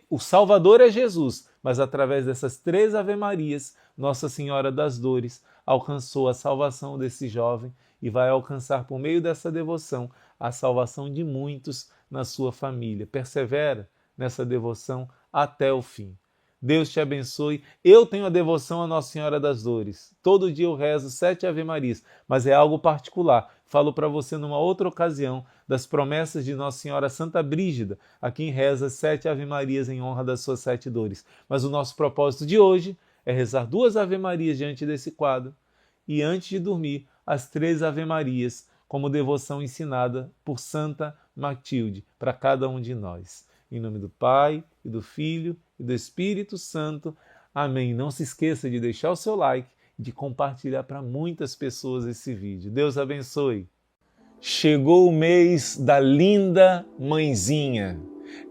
O Salvador é Jesus, mas através dessas 3 Ave-Marias, Nossa Senhora das Dores alcançou a salvação desse jovem e vai alcançar, por meio dessa devoção, a salvação de muitos na sua família. Persevera nessa devoção até o fim. Deus te abençoe. Eu tenho a devoção a Nossa Senhora das Dores. Todo dia eu rezo 7 Ave-Marias, mas é algo particular. Falo para você numa outra ocasião das promessas de Nossa Senhora Santa Brígida, a quem reza 7 Ave-Marias em honra das suas 7 dores. Mas o nosso propósito de hoje é rezar 2 Ave-Marias diante desse quadro e, antes de dormir, as 3 Ave-Marias, como devoção ensinada por Santa Matilde, para cada um de nós. Em nome do Pai, e do Filho, e do Espírito Santo. Amém. Não se esqueça de deixar o seu like e de compartilhar para muitas pessoas esse vídeo. Deus abençoe. Chegou o mês da linda mãezinha.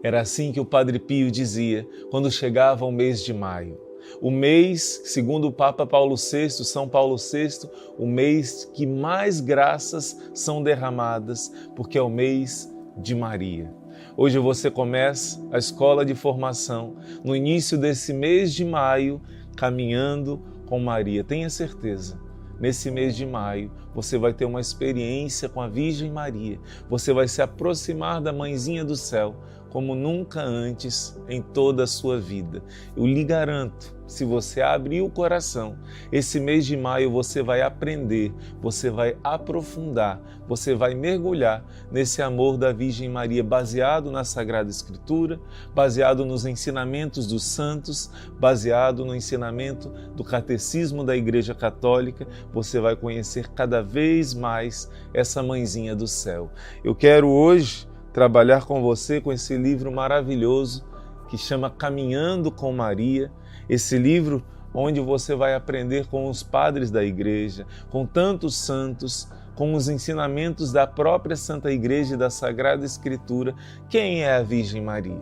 Era assim que o Padre Pio dizia quando chegava o mês de maio. O mês, segundo o Papa Paulo VI, São Paulo VI, o mês que mais graças são derramadas, porque é o mês de Maria. Hoje você começa a escola de formação, no início desse mês de maio, caminhando com Maria. Tenha certeza, nesse mês de maio, você vai ter uma experiência com a Virgem Maria. Você vai se aproximar da Mãezinha do Céu, como nunca antes em toda a sua vida. Eu lhe garanto, se você abrir o coração, esse mês de maio você vai aprender, você vai aprofundar, você vai mergulhar nesse amor da Virgem Maria, baseado na Sagrada Escritura, baseado nos ensinamentos dos santos, baseado no ensinamento do Catecismo da Igreja Católica. Você vai conhecer cada vez mais essa Mãezinha do Céu. Eu quero hoje trabalhar com você com esse livro maravilhoso que chama Caminhando com Maria, esse livro onde você vai aprender com os padres da Igreja, com tantos santos, com os ensinamentos da própria Santa Igreja e da Sagrada Escritura, quem é a Virgem Maria.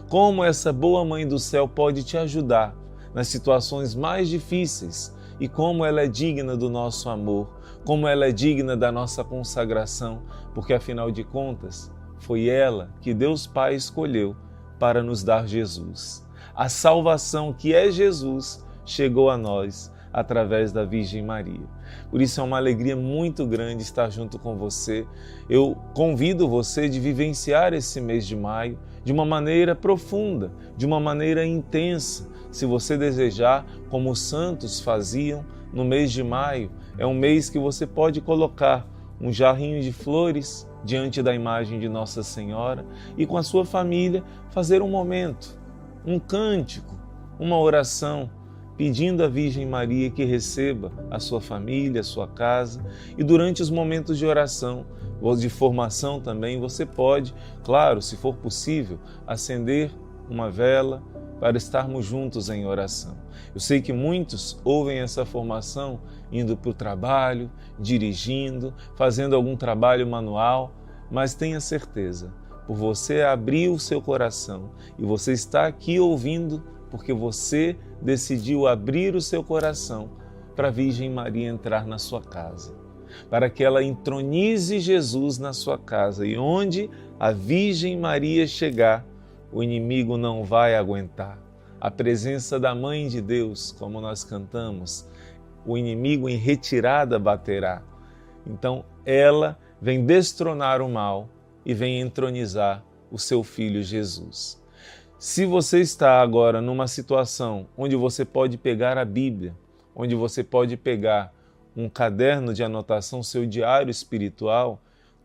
Como essa boa Mãe do Céu pode te ajudar nas situações mais difíceis e como ela é digna do nosso amor, como ela é digna da nossa consagração, porque afinal de contas, foi ela que Deus Pai escolheu para nos dar Jesus. A salvação que é Jesus chegou a nós através da Virgem Maria. Por isso é uma alegria muito grande estar junto com você. Eu convido você de vivenciar esse mês de maio de uma maneira profunda, de uma maneira intensa. Se você desejar, como os santos faziam no mês de maio, é um mês que você pode colocar um jarrinho de flores diante da imagem de Nossa Senhora e com a sua família fazer um momento, um cântico, uma oração, pedindo à Virgem Maria que receba a sua família, a sua casa. E durante os momentos de oração, ou de formação também, você pode, claro, se for possível, acender uma vela para estarmos juntos em oração. Eu sei que muitos ouvem essa formação indo para o trabalho, dirigindo, fazendo algum trabalho manual, mas tenha certeza, por você abrir o seu coração e você está aqui ouvindo porque você decidiu abrir o seu coração para a Virgem Maria entrar na sua casa, para que ela entronize Jesus na sua casa, e onde a Virgem Maria chegar, o inimigo não vai aguentar. A presença da Mãe de Deus, como nós cantamos, o inimigo em retirada baterá. Então ela vem destronar o mal e vem entronizar o seu Filho Jesus. Se você está agora numa situação onde você pode pegar a Bíblia, onde você pode pegar um caderno de anotação, seu diário espiritual,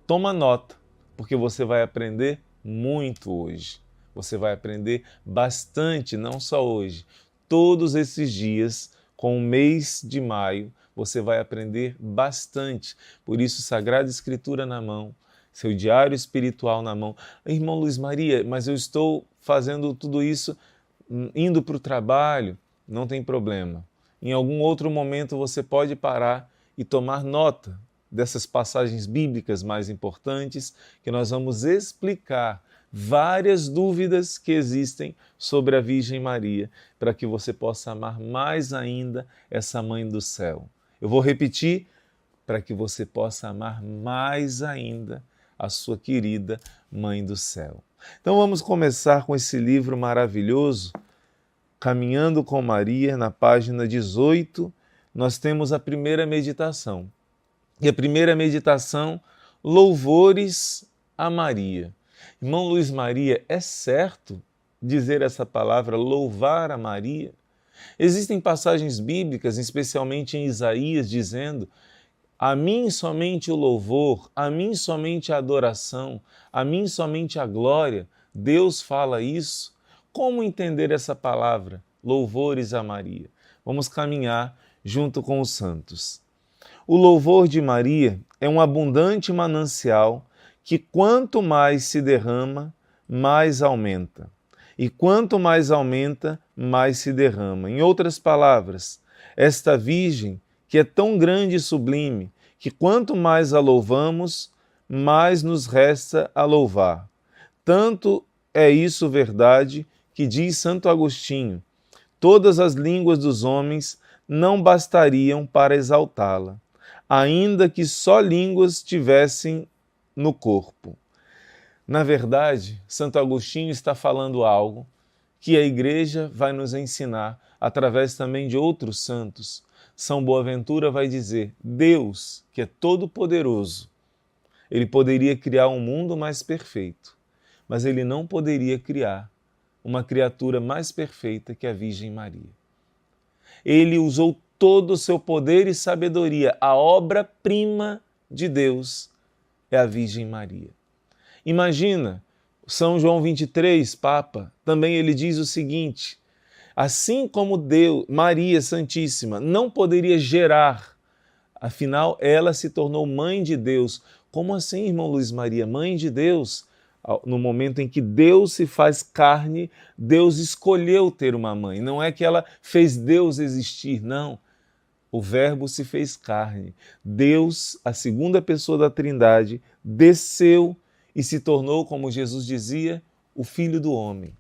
toma nota, porque você vai aprender muito hoje. Você vai aprender bastante, não só hoje. Todos esses dias, com o mês de maio, você vai aprender bastante. Por isso, Sagrada Escritura na mão, seu diário espiritual na mão. Irmão Luiz Maria, mas eu estou fazendo tudo isso indo para o trabalho. Não tem problema. Em algum outro momento você pode parar e tomar nota dessas passagens bíblicas mais importantes que nós vamos explicar várias dúvidas que existem sobre a Virgem Maria, para que você possa amar mais ainda essa Mãe do Céu. Eu vou repetir, para que você possa amar mais ainda a sua querida Mãe do Céu. Então vamos começar com esse livro maravilhoso, Caminhando com Maria, na página 18, nós temos a primeira meditação. E a primeira meditação, Louvores a Maria. Irmão Luiz Maria, é certo dizer essa palavra, louvar a Maria? Existem passagens bíblicas, especialmente em Isaías, dizendo: a mim somente o louvor, a mim somente a adoração, a mim somente a glória. Deus fala isso. Como entender essa palavra, louvores a Maria? Vamos caminhar junto com os santos. O louvor de Maria é um abundante manancial que quanto mais se derrama, mais aumenta. E quanto mais aumenta, mais se derrama. Em outras palavras, esta Virgem, que é tão grande e sublime, que quanto mais a louvamos, mais nos resta a louvar. Tanto é isso verdade que diz Santo Agostinho: todas as línguas dos homens não bastariam para exaltá-la, ainda que só línguas tivessem no corpo. Na verdade, Santo Agostinho está falando algo que a Igreja vai nos ensinar através também de outros santos. São Boaventura vai dizer: Deus, que é todo-poderoso, ele poderia criar um mundo mais perfeito, mas ele não poderia criar uma criatura mais perfeita que a Virgem Maria. Ele usou todo o seu poder e sabedoria. A obra-prima de Deus é a Virgem Maria. Imagina, São João 23, Papa, também ele diz o seguinte: assim como Deus, Maria Santíssima, não poderia gerar, afinal ela se tornou mãe de Deus. Como assim, irmão Luiz Maria? Mãe de Deus? No momento em que Deus se faz carne, Deus escolheu ter uma mãe. Não é que ela fez Deus existir, não. O Verbo se fez carne. Deus, a segunda pessoa da Trindade, desceu e se tornou, como Jesus dizia, o Filho do Homem.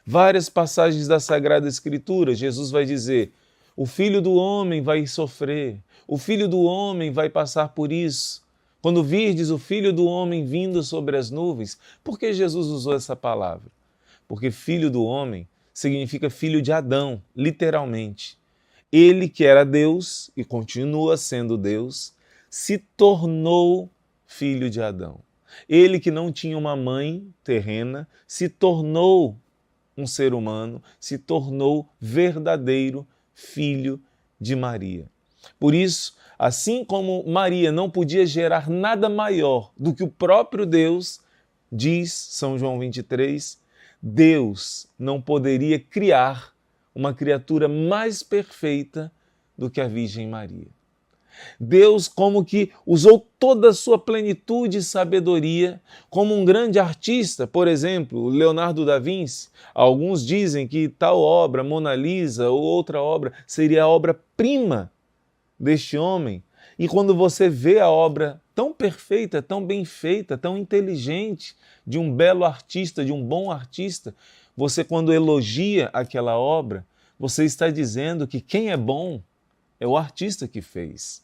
Várias passagens da Sagrada Escritura, Jesus vai dizer: o Filho do Homem vai sofrer, o Filho do Homem vai passar por isso. Quando virdes o Filho do Homem vindo sobre as nuvens, por que Jesus usou essa palavra? Porque Filho do Homem significa filho de Adão, literalmente. Ele que era Deus e continua sendo Deus, se tornou filho de Adão. Ele que não tinha uma mãe terrena, se tornou um ser humano, se tornou verdadeiro filho de Maria. Por isso, assim como Maria não podia gerar nada maior do que o próprio Deus, diz São João 23, Deus não poderia criar uma criatura mais perfeita do que a Virgem Maria. Deus como que usou toda a sua plenitude e sabedoria, como um grande artista, por exemplo, Leonardo da Vinci. Alguns dizem que tal obra, Mona Lisa ou outra obra, seria a obra-prima deste homem. E quando você vê a obra tão perfeita, tão bem feita, tão inteligente, de um belo artista, de um bom artista, você quando elogia aquela obra, você está dizendo que quem é bom é o artista que fez.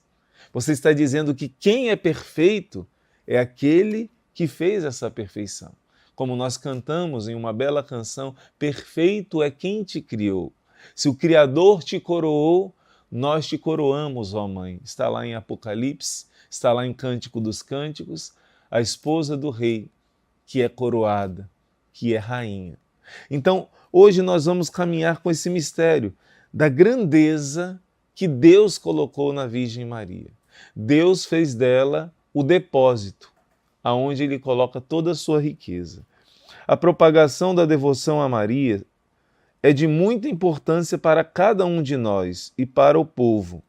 Você está dizendo que quem é perfeito é aquele que fez essa perfeição. Como nós cantamos em uma bela canção, perfeito é quem te criou. Se o Criador te coroou, nós te coroamos, ó Mãe. Está lá em Apocalipse, está lá em Cântico dos Cânticos, a esposa do rei, que é coroada, que é rainha. Então, hoje nós vamos caminhar com esse mistério da grandeza que Deus colocou na Virgem Maria. Deus fez dela o depósito, aonde Ele coloca toda a sua riqueza. A propagação da devoção a Maria é de muita importância para cada um de nós e para o povo.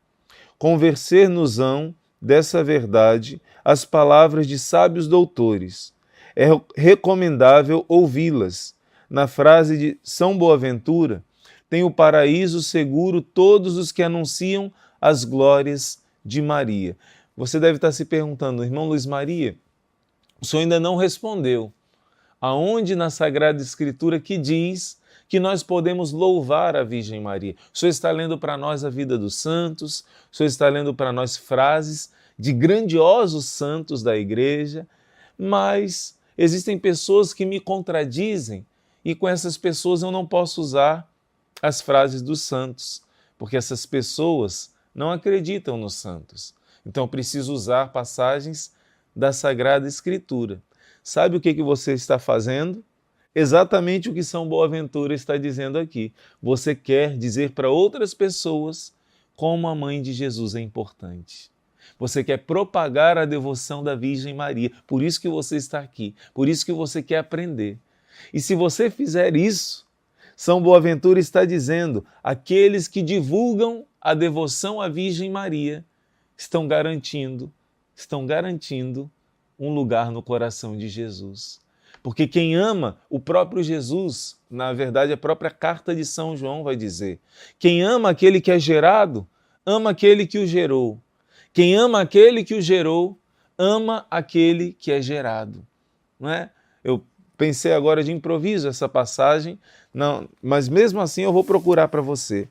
Convencer-nos-ão dessa verdade as palavras de sábios doutores. É recomendável ouvi-las. Na frase de São Boaventura, tem o paraíso seguro todos os que anunciam as glórias de Maria. Você deve estar se perguntando, irmão Luiz Maria, o senhor ainda não respondeu. Aonde na Sagrada Escritura que diz que nós podemos louvar a Virgem Maria? O senhor está lendo para nós a vida dos santos, o senhor está lendo para nós frases de grandiosos santos da igreja, mas existem pessoas que me contradizem e com essas pessoas eu não posso usar as frases dos santos, porque essas pessoas não acreditam nos santos. Então preciso usar passagens da Sagrada Escritura. Sabe o que você está fazendo? Exatamente o que São Boaventura está dizendo aqui. Você quer dizer para outras pessoas como a mãe de Jesus é importante. Você quer propagar a devoção da Virgem Maria. Por isso que você está aqui. Por isso que você quer aprender. E se você fizer isso, São Boaventura está dizendo, aqueles que divulgam a devoção à Virgem Maria estão garantindo um lugar no coração de Jesus. Porque quem ama o próprio Jesus, na verdade a própria carta de São João vai dizer, quem ama aquele que é gerado, ama aquele que o gerou. Quem ama aquele que o gerou, ama aquele que é gerado. Não é? Eu pensei agora de improviso essa passagem, não, mas mesmo assim eu vou procurar para você.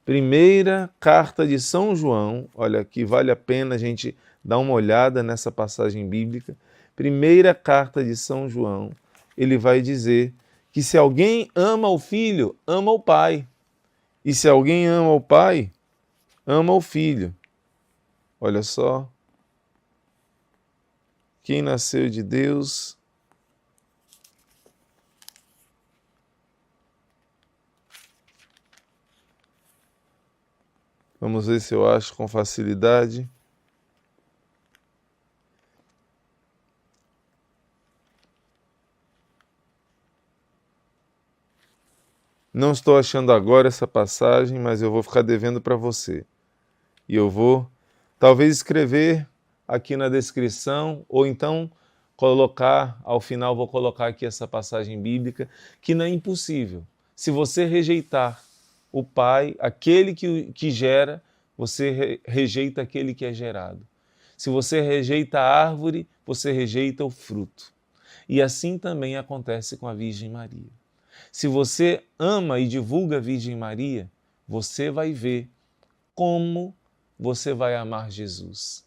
Primeira carta de São João, olha aqui, vale a pena a gente dar uma olhada nessa passagem bíblica. Primeira carta de São João, ele vai dizer que se alguém ama o Filho, ama o Pai. E se alguém ama o Pai, ama o Filho. Olha só. Quem nasceu de Deus vamos ver se eu acho com facilidade. Não estou achando agora essa passagem, mas eu vou ficar devendo para você. E eu vou, talvez, escrever aqui na descrição, ou então colocar, ao final vou colocar aqui essa passagem bíblica, que não é impossível. Se você rejeitar o Pai, aquele que gera, você rejeita aquele que é gerado. Se você rejeita a árvore, você rejeita o fruto. E assim também acontece com a Virgem Maria. Se você ama e divulga a Virgem Maria, você vai ver como você vai amar Jesus.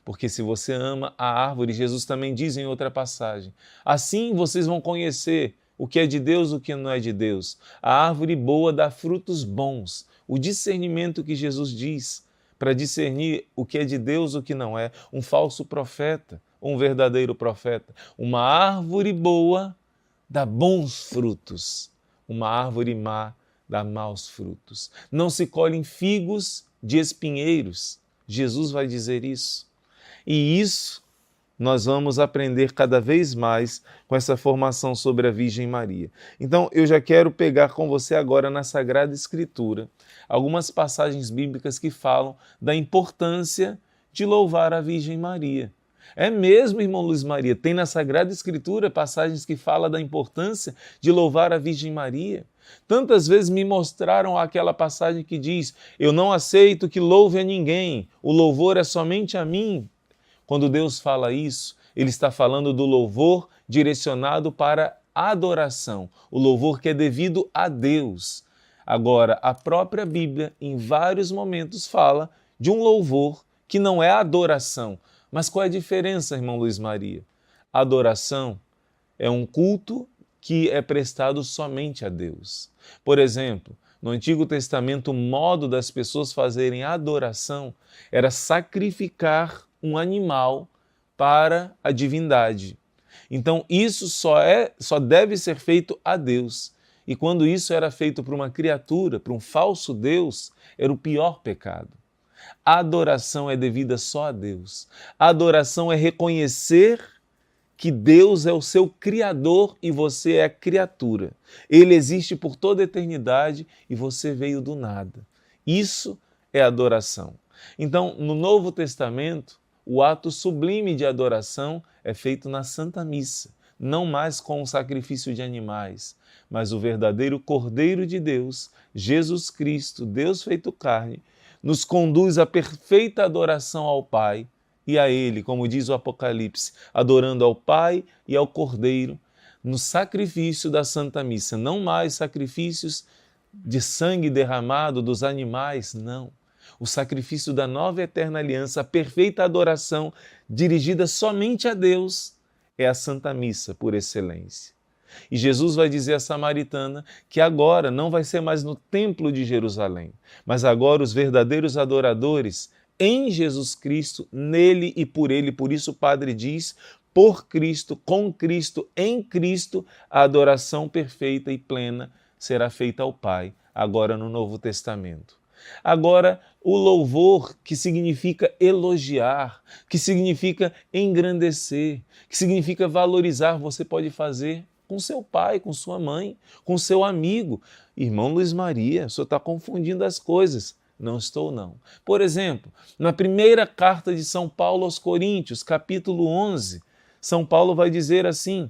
Porque se você ama a árvore, Jesus também diz em outra passagem, assim vocês vão conhecer o que é de Deus e o que não é de Deus. A árvore boa dá frutos bons, o discernimento que Jesus diz, para discernir o que é de Deus e o que não é, um falso profeta, um verdadeiro profeta. Uma árvore boa dá bons frutos, uma árvore má dá maus frutos. Não se colhem figos de espinheiros, Jesus vai dizer isso. E isso nós vamos aprender cada vez mais com essa formação sobre a Virgem Maria. Então, eu já quero pegar com você agora na Sagrada Escritura algumas passagens bíblicas que falam da importância de louvar a Virgem Maria. É mesmo, irmão Luiz Maria, tem na Sagrada Escritura passagens que falam da importância de louvar a Virgem Maria. Tantas vezes me mostraram aquela passagem que diz: eu não aceito que louve a ninguém, o louvor é somente a mim. Quando Deus fala isso, Ele está falando do louvor direcionado para a adoração, o louvor que é devido a Deus. Agora, a própria Bíblia, em vários momentos, fala de um louvor que não é adoração. Mas qual é a diferença, irmão Luiz Maria? Adoração é um culto que é prestado somente a Deus. Por exemplo, no Antigo Testamento, o modo das pessoas fazerem adoração era sacrificar um animal para a divindade. Então, isso só deve ser feito a Deus. E quando isso era feito para uma criatura, para um falso Deus, era o pior pecado. A adoração é devida só a Deus. A adoração é reconhecer que Deus é o seu Criador e você é a criatura. Ele existe por toda a eternidade e você veio do nada. Isso é adoração. Então, no Novo Testamento, o ato sublime de adoração é feito na Santa Missa, não mais com o sacrifício de animais, mas o verdadeiro Cordeiro de Deus, Jesus Cristo, Deus feito carne, nos conduz à perfeita adoração ao Pai e a Ele, como diz o Apocalipse, adorando ao Pai e ao Cordeiro, no sacrifício da Santa Missa. Não mais sacrifícios de sangue derramado dos animais, não. O sacrifício da nova e eterna aliança, a perfeita adoração dirigida somente a Deus, é a Santa Missa por excelência. E Jesus vai dizer à samaritana que agora não vai ser mais no templo de Jerusalém, mas agora os verdadeiros adoradores em Jesus Cristo, nele e por ele. Por isso o Padre diz: por Cristo, com Cristo, em Cristo, a adoração perfeita e plena será feita ao Pai, agora no Novo Testamento. Agora, o louvor, que significa elogiar, que significa engrandecer, que significa valorizar, você pode fazer com seu pai, com sua mãe, com seu amigo. Irmão Luiz Maria, o senhor está confundindo as coisas. Não estou, não. Por exemplo, na primeira carta de São Paulo aos Coríntios, capítulo 11, São Paulo vai dizer assim: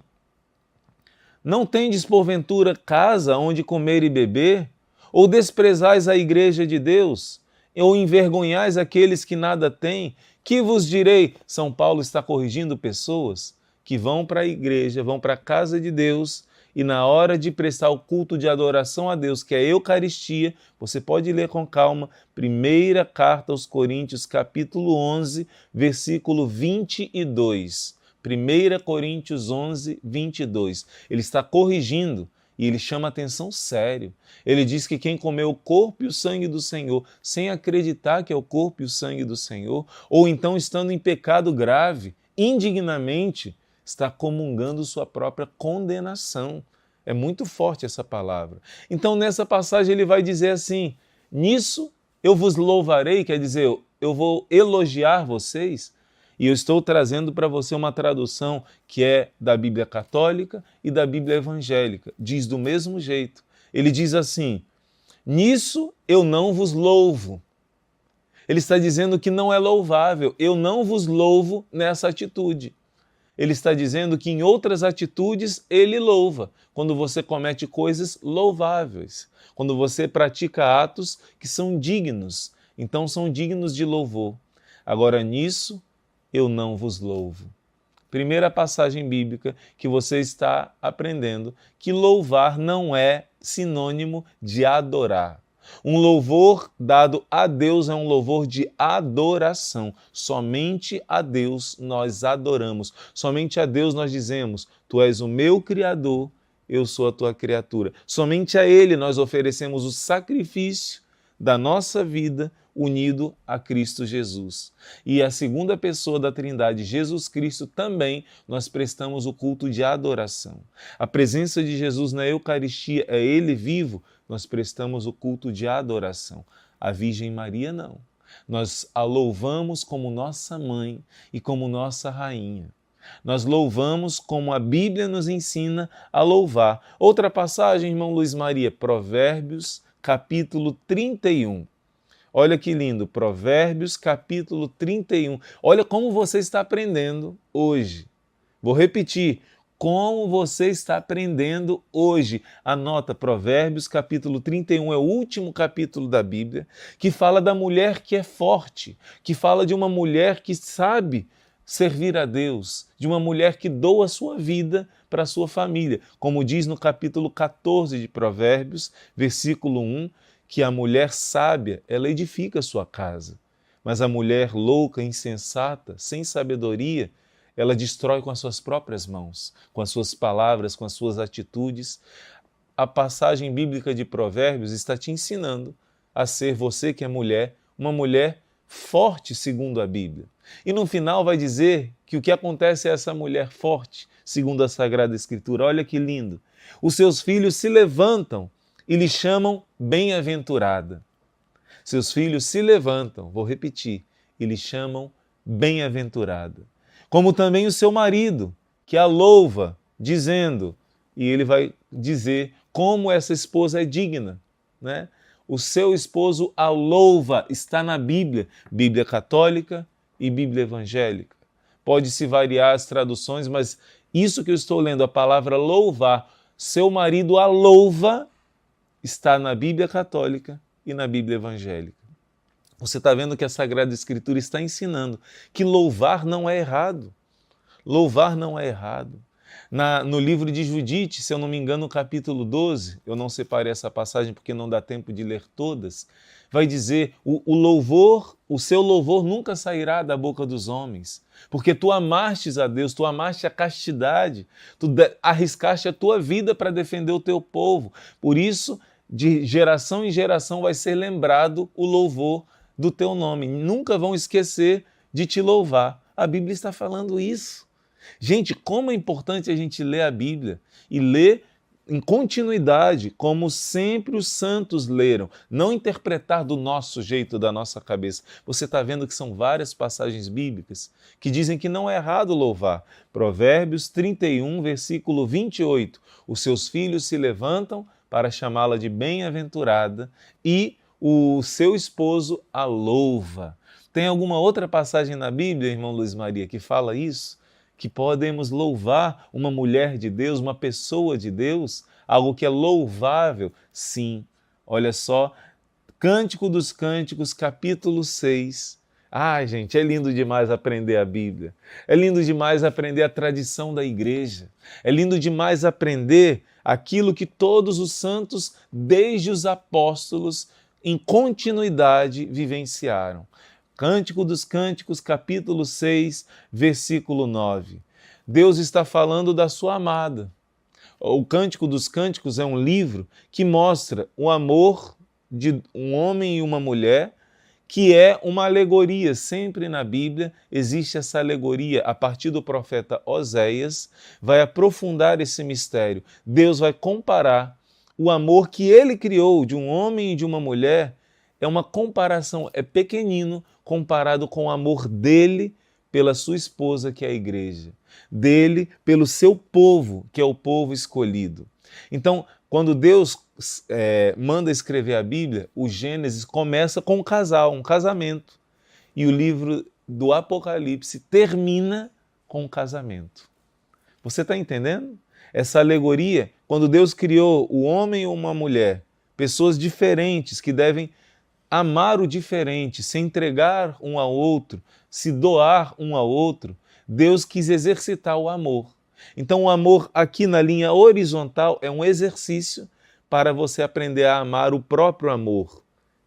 não tendes porventura casa onde comer e beber? Ou desprezais a igreja de Deus? Ou envergonhais aqueles que nada têm? Que vos direi? São Paulo está corrigindo pessoas que vão para a igreja, vão para a casa de Deus, e na hora de prestar o culto de adoração a Deus, que é a Eucaristia, você pode ler com calma, primeira carta aos Coríntios, capítulo 11, versículo 22. 1 Coríntios 11, 22. Ele está corrigindo e ele chama atenção sério. Ele diz que quem comeu o corpo e o sangue do Senhor, sem acreditar que é o corpo e o sangue do Senhor, ou então estando em pecado grave, indignamente, está comungando sua própria condenação. É muito forte essa palavra. Então, nessa passagem, ele vai dizer assim: nisso eu vos louvarei, quer dizer, eu vou elogiar vocês. E eu estou trazendo para você uma tradução que é da Bíblia Católica e da Bíblia Evangélica. Diz do mesmo jeito. Ele diz assim: nisso eu não vos louvo. Ele está dizendo que não é louvável. Eu não vos louvo nessa atitude. Ele está dizendo que em outras atitudes ele louva. Quando você comete coisas louváveis. Quando você pratica atos que são dignos. Então são dignos de louvor. Agora nisso eu não vos louvo. Primeira passagem bíblica que você está aprendendo, que louvar não é sinônimo de adorar. Um louvor dado a Deus é um louvor de adoração. Somente a Deus nós adoramos. Somente a Deus nós dizemos: tu és o meu Criador, eu sou a tua criatura. Somente a Ele nós oferecemos o sacrifício da nossa vida unido a Cristo Jesus. E a segunda pessoa da Trindade, Jesus Cristo, também nós prestamos o culto de adoração. A presença de Jesus na Eucaristia, é Ele vivo, nós prestamos o culto de adoração. A Virgem Maria não. Nós a louvamos como nossa mãe e como nossa rainha. Nós louvamos como a Bíblia nos ensina a louvar. Outra passagem, irmão Luiz Maria, Provérbios, capítulo 31. Olha que lindo, Provérbios, capítulo 31. Olha como você está aprendendo hoje. Vou repetir, como você está aprendendo hoje. Anota, Provérbios, capítulo 31, é o último capítulo da Bíblia, que fala da mulher que é forte, que fala de uma mulher que sabe servir a Deus, de uma mulher que doa a sua vida para a sua família. Como diz no capítulo 14 de Provérbios, versículo 1, que a mulher sábia, ela edifica a sua casa, mas a mulher louca, insensata, sem sabedoria, ela destrói com as suas próprias mãos, com as suas palavras, com as suas atitudes. A passagem bíblica de Provérbios está te ensinando a ser, você que é mulher, uma mulher forte segundo a Bíblia. E no final vai dizer que o que acontece a essa mulher forte, segundo a Sagrada Escritura. Olha que lindo. Os seus filhos se levantam e lhe chamam bem-aventurada. Seus filhos se levantam, vou repetir, e lhe chamam bem-aventurada. Como também o seu marido, que a louva, dizendo, e ele vai dizer como essa esposa é digna, né? O seu esposo a louva, está na Bíblia, Bíblia católica e Bíblia evangélica. Pode-se variar as traduções, mas isso que eu estou lendo, a palavra louvar, seu marido a louva, está na Bíblia católica e na Bíblia evangélica. Você está vendo que a Sagrada Escritura está ensinando que louvar não é errado. Louvar não é errado. No livro de Judite, se eu não me engano, no capítulo 12, eu não separei essa passagem porque não dá tempo de ler todas, vai dizer, o louvor, o seu louvor nunca sairá da boca dos homens, porque tu amastes a Deus, tu amaste a castidade, tu arriscaste a tua vida para defender o teu povo. Por isso, de geração em geração vai ser lembrado o louvor do teu nome. Nunca vão esquecer de te louvar. A Bíblia está falando isso. Gente, como é importante a gente ler a Bíblia e ler em continuidade, como sempre os santos leram, não interpretar do nosso jeito, da nossa cabeça. Você está vendo que são várias passagens bíblicas que dizem que não é errado louvar. Provérbios 31, versículo 28. Os seus filhos se levantam para chamá-la de bem-aventurada e o seu esposo a louva. Tem alguma outra passagem na Bíblia, irmão Luiz Maria, que fala isso? Que podemos louvar uma mulher de Deus, uma pessoa de Deus, algo que é louvável? Sim, olha só, Cântico dos Cânticos, capítulo 6. Ai, gente, é lindo demais aprender a Bíblia. É lindo demais aprender a tradição da igreja. É lindo demais aprender aquilo que todos os santos, desde os apóstolos, em continuidade vivenciaram. Cântico dos Cânticos, capítulo 6, versículo 9. Deus está falando da sua amada. O Cântico dos Cânticos é um livro que mostra o amor de um homem e uma mulher, que é uma alegoria. Sempre na Bíblia existe essa alegoria. A partir do profeta Oséias, vai aprofundar esse mistério. Deus vai comparar o amor que ele criou de um homem e de uma mulher. É uma comparação, é pequenino comparado com o amor dele pela sua esposa, que é a igreja. Dele pelo seu povo, que é o povo escolhido. Então, quando Deus manda escrever a Bíblia, o Gênesis começa com um casal, um casamento. E o livro do Apocalipse termina com um casamento. Você está entendendo? Essa alegoria, quando Deus criou o homem e uma mulher, pessoas diferentes que devem amar o diferente, se entregar um ao outro, se doar um ao outro, Deus quis exercitar o amor. Então o amor aqui na linha horizontal é um exercício para você aprender a amar o próprio amor,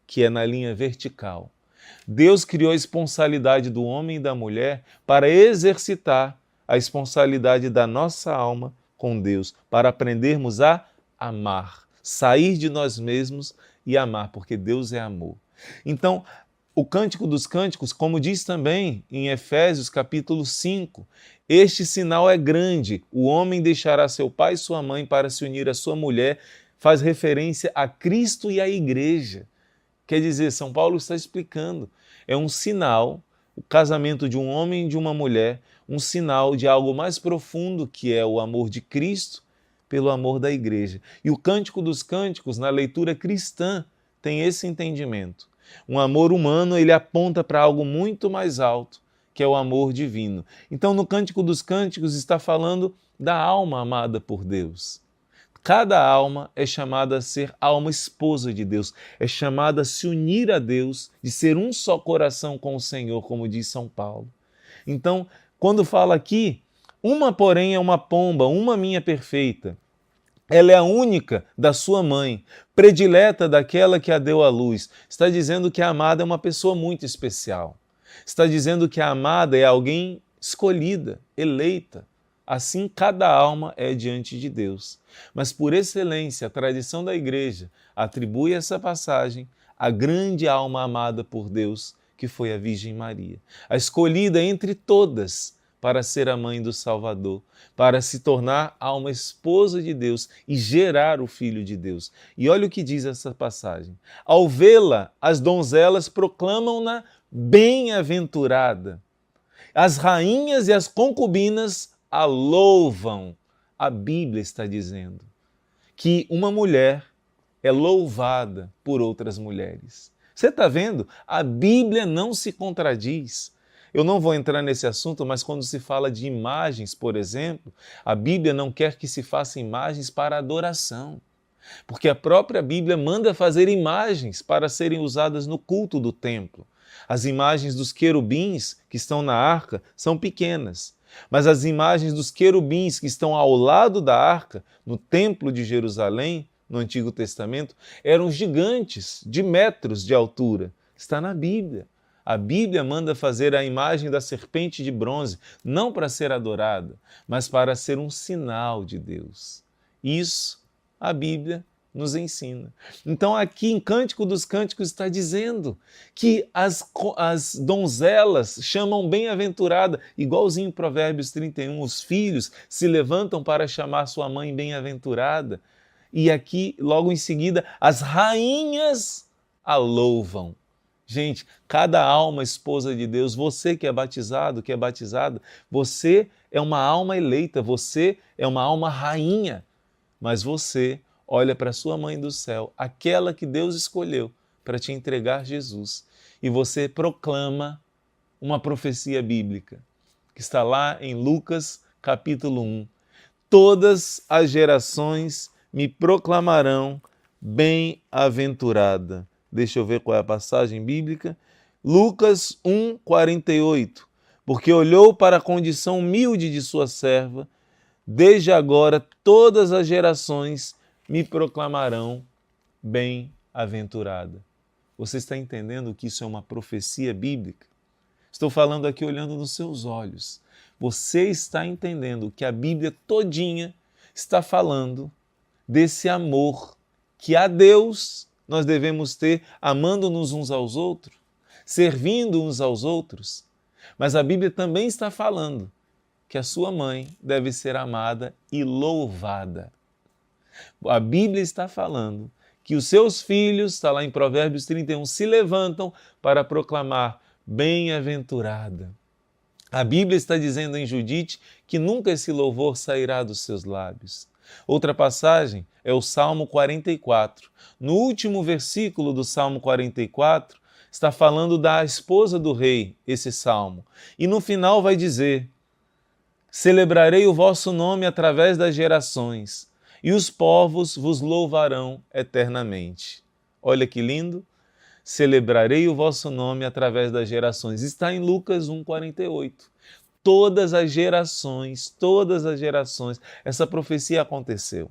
que é na linha vertical. Deus criou a esponsalidade do homem e da mulher para exercitar a esponsalidade da nossa alma com Deus, para aprendermos a amar, sair de nós mesmos e amar, porque Deus é amor. Então, o Cântico dos Cânticos, como diz também em Efésios capítulo 5, este sinal é grande, o homem deixará seu pai e sua mãe para se unir à sua mulher, faz referência a Cristo e à igreja. Quer dizer, São Paulo está explicando, é um sinal, o casamento de um homem e de uma mulher, um sinal de algo mais profundo, que é o amor de Cristo pelo amor da igreja. E o Cântico dos Cânticos, na leitura cristã, tem esse entendimento. Um amor humano, ele aponta para algo muito mais alto, que é o amor divino. Então, no Cântico dos Cânticos está falando da alma amada por Deus. Cada alma é chamada a ser alma esposa de Deus, é chamada a se unir a Deus, de ser um só coração com o Senhor, como diz São Paulo. Então, quando fala aqui, uma porém é uma pomba, uma minha perfeita. Ela é a única da sua mãe, predileta daquela que a deu à luz. Está dizendo que a amada é uma pessoa muito especial. Está dizendo que a amada é alguém escolhida, eleita. Assim, cada alma é diante de Deus. Mas, por excelência, a tradição da Igreja atribui essa passagem à grande alma amada por Deus, que foi a Virgem Maria. A escolhida entre todas para ser a mãe do Salvador, para se tornar alma esposa de Deus e gerar o Filho de Deus. E olha o que diz essa passagem. Ao vê-la, as donzelas proclamam-na bem-aventurada. As rainhas e as concubinas a louvam. A Bíblia está dizendo que uma mulher é louvada por outras mulheres. Você está vendo? A Bíblia não se contradiz. Eu não vou entrar nesse assunto, mas quando se fala de imagens, por exemplo, a Bíblia não quer que se faça imagens para adoração, porque a própria Bíblia manda fazer imagens para serem usadas no culto do templo. As imagens dos querubins que estão na arca são pequenas, mas as imagens dos querubins que estão ao lado da arca, no templo de Jerusalém, no Antigo Testamento, eram gigantes, de metros de altura. Está na Bíblia. A Bíblia manda fazer a imagem da serpente de bronze, não para ser adorada, mas para ser um sinal de Deus. Isso a Bíblia nos ensina. Então aqui em Cântico dos Cânticos está dizendo que as donzelas chamam bem-aventurada, igualzinho em Provérbios 31, os filhos se levantam para chamar sua mãe bem-aventurada. E aqui, logo em seguida, as rainhas a louvam. Gente, cada alma esposa de Deus, você que é batizado, que é batizada, você é uma alma eleita, você é uma alma rainha, mas você olha para sua mãe do céu, aquela que Deus escolheu para te entregar Jesus, e você proclama uma profecia bíblica, que está lá em Lucas capítulo 1. Todas as gerações me proclamarão bem-aventurada. Deixa eu ver qual é a passagem bíblica. Lucas 1, 48. Porque olhou para a condição humilde de sua serva, desde agora todas as gerações me proclamarão bem-aventurada. Você está entendendo que isso é uma profecia bíblica? Estou falando aqui olhando nos seus olhos. Você está entendendo que a Bíblia todinha está falando desse amor que a Deus nós devemos ter, amando-nos uns aos outros, servindo uns aos outros. Mas a Bíblia também está falando que a sua mãe deve ser amada e louvada. A Bíblia está falando que os seus filhos, está lá em Provérbios 31, se levantam para proclamar bem-aventurada. A Bíblia está dizendo em Judite que nunca esse louvor sairá dos seus lábios. Outra passagem é o Salmo 44. No último versículo do Salmo 44, está falando da esposa do rei, esse salmo. E no final vai dizer: celebrarei o vosso nome através das gerações, e os povos vos louvarão eternamente. Olha que lindo! Celebrarei o vosso nome através das gerações. Está em Lucas 1,48. Todas as gerações, essa profecia aconteceu.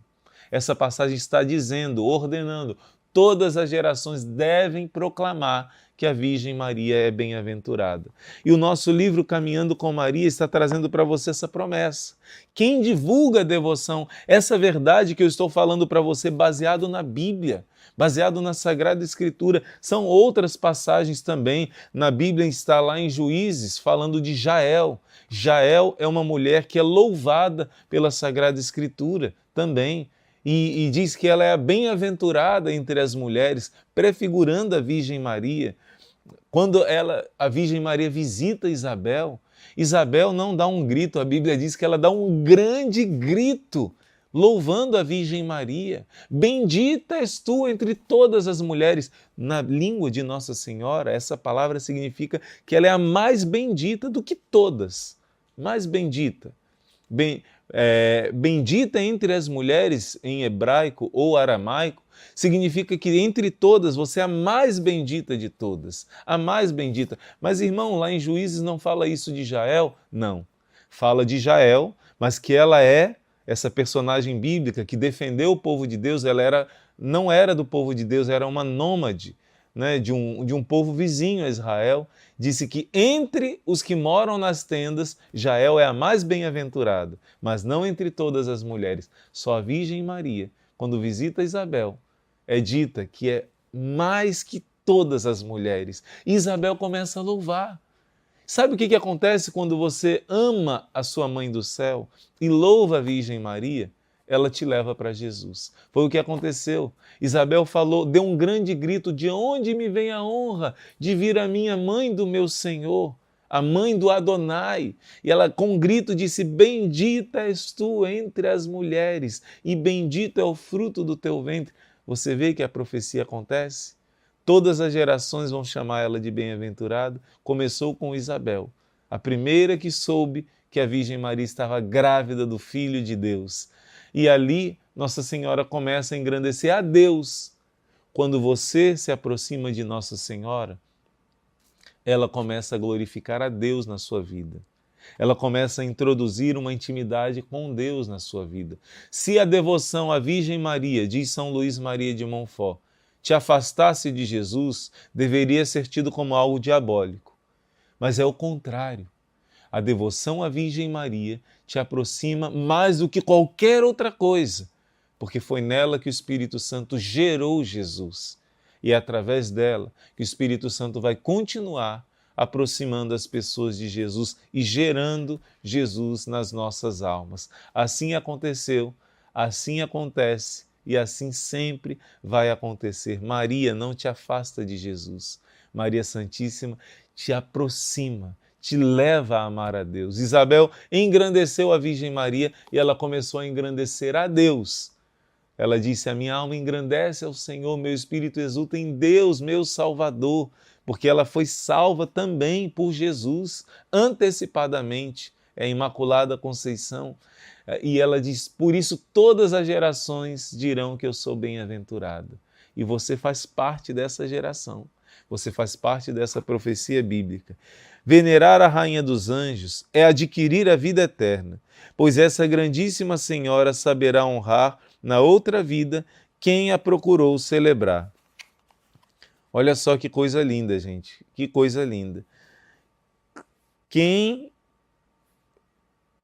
Essa passagem está dizendo, ordenando, todas as gerações devem proclamar que a Virgem Maria é bem-aventurada. E o nosso livro Caminhando com Maria está trazendo para você essa promessa. Quem divulga a devoção, essa verdade que eu estou falando para você, baseado na Bíblia, baseado na Sagrada Escritura, são outras passagens também. Na Bíblia está lá em Juízes, falando de Jael. Jael é uma mulher que é louvada pela Sagrada Escritura também. E diz que ela é a bem-aventurada entre as mulheres, prefigurando a Virgem Maria. Quando a Virgem Maria visita Isabel, Isabel não dá um grito, a Bíblia diz que ela dá um grande grito, louvando a Virgem Maria. Bendita és tu entre todas as mulheres. Na língua de Nossa Senhora, essa palavra significa que ela é a mais bendita do que todas. Mais bendita. Bendita entre as mulheres, em hebraico ou aramaico, significa que entre todas você é a mais bendita de todas, a mais bendita. Mas, irmão, lá em Juízes não fala isso de Jael? Não. Fala de Jael, mas que ela é essa personagem bíblica que defendeu o povo de Deus. Ela não era do povo de Deus, era uma nômade, né, de um povo vizinho a Israel. Disse que entre os que moram nas tendas, Jael é a mais bem-aventurada, mas não entre todas as mulheres. Só a Virgem Maria, quando visita Isabel, é dita que é mais que todas as mulheres. E Isabel começa a louvar. Sabe o que acontece quando você ama a sua mãe do céu e louva a Virgem Maria? Ela te leva para Jesus. Foi o que aconteceu. Isabel falou, deu um grande grito: de onde me vem a honra de vir a minha mãe do meu Senhor, a mãe do Adonai? E ela com um grito disse: bendita és tu entre as mulheres e bendito é o fruto do teu ventre. Você vê que a profecia acontece? Todas as gerações vão chamar ela de bem-aventurada. Começou com Isabel, a primeira que soube que a Virgem Maria estava grávida do Filho de Deus. E ali Nossa Senhora começa a engrandecer a Deus. Quando você se aproxima de Nossa Senhora, ela começa a glorificar a Deus na sua vida. Ela começa a introduzir uma intimidade com Deus na sua vida. Se a devoção à Virgem Maria, diz São Luís Maria de Montfort, te afastasse de Jesus, deveria ser tido como algo diabólico. Mas é o contrário. A devoção à Virgem Maria te aproxima mais do que qualquer outra coisa, porque foi nela que o Espírito Santo gerou Jesus. E é através dela que o Espírito Santo vai continuar aproximando as pessoas de Jesus e gerando Jesus nas nossas almas. Assim aconteceu, assim acontece e assim sempre vai acontecer. Maria não te afasta de Jesus. Maria Santíssima te aproxima, te leva a amar a Deus. Isabel engrandeceu a Virgem Maria e ela começou a engrandecer a Deus. Ela disse: a minha alma engrandece ao Senhor, meu espírito exulta em Deus, meu Salvador, porque ela foi salva também por Jesus, antecipadamente, é a Imaculada Conceição. E ela diz: por isso todas as gerações dirão que eu sou bem-aventurada. E você faz parte dessa geração, você faz parte dessa profecia bíblica. Venerar a Rainha dos Anjos é adquirir a vida eterna, pois essa grandíssima Senhora saberá honrar na outra vida quem a procurou celebrar. Olha só que coisa linda, gente, que coisa linda. Quem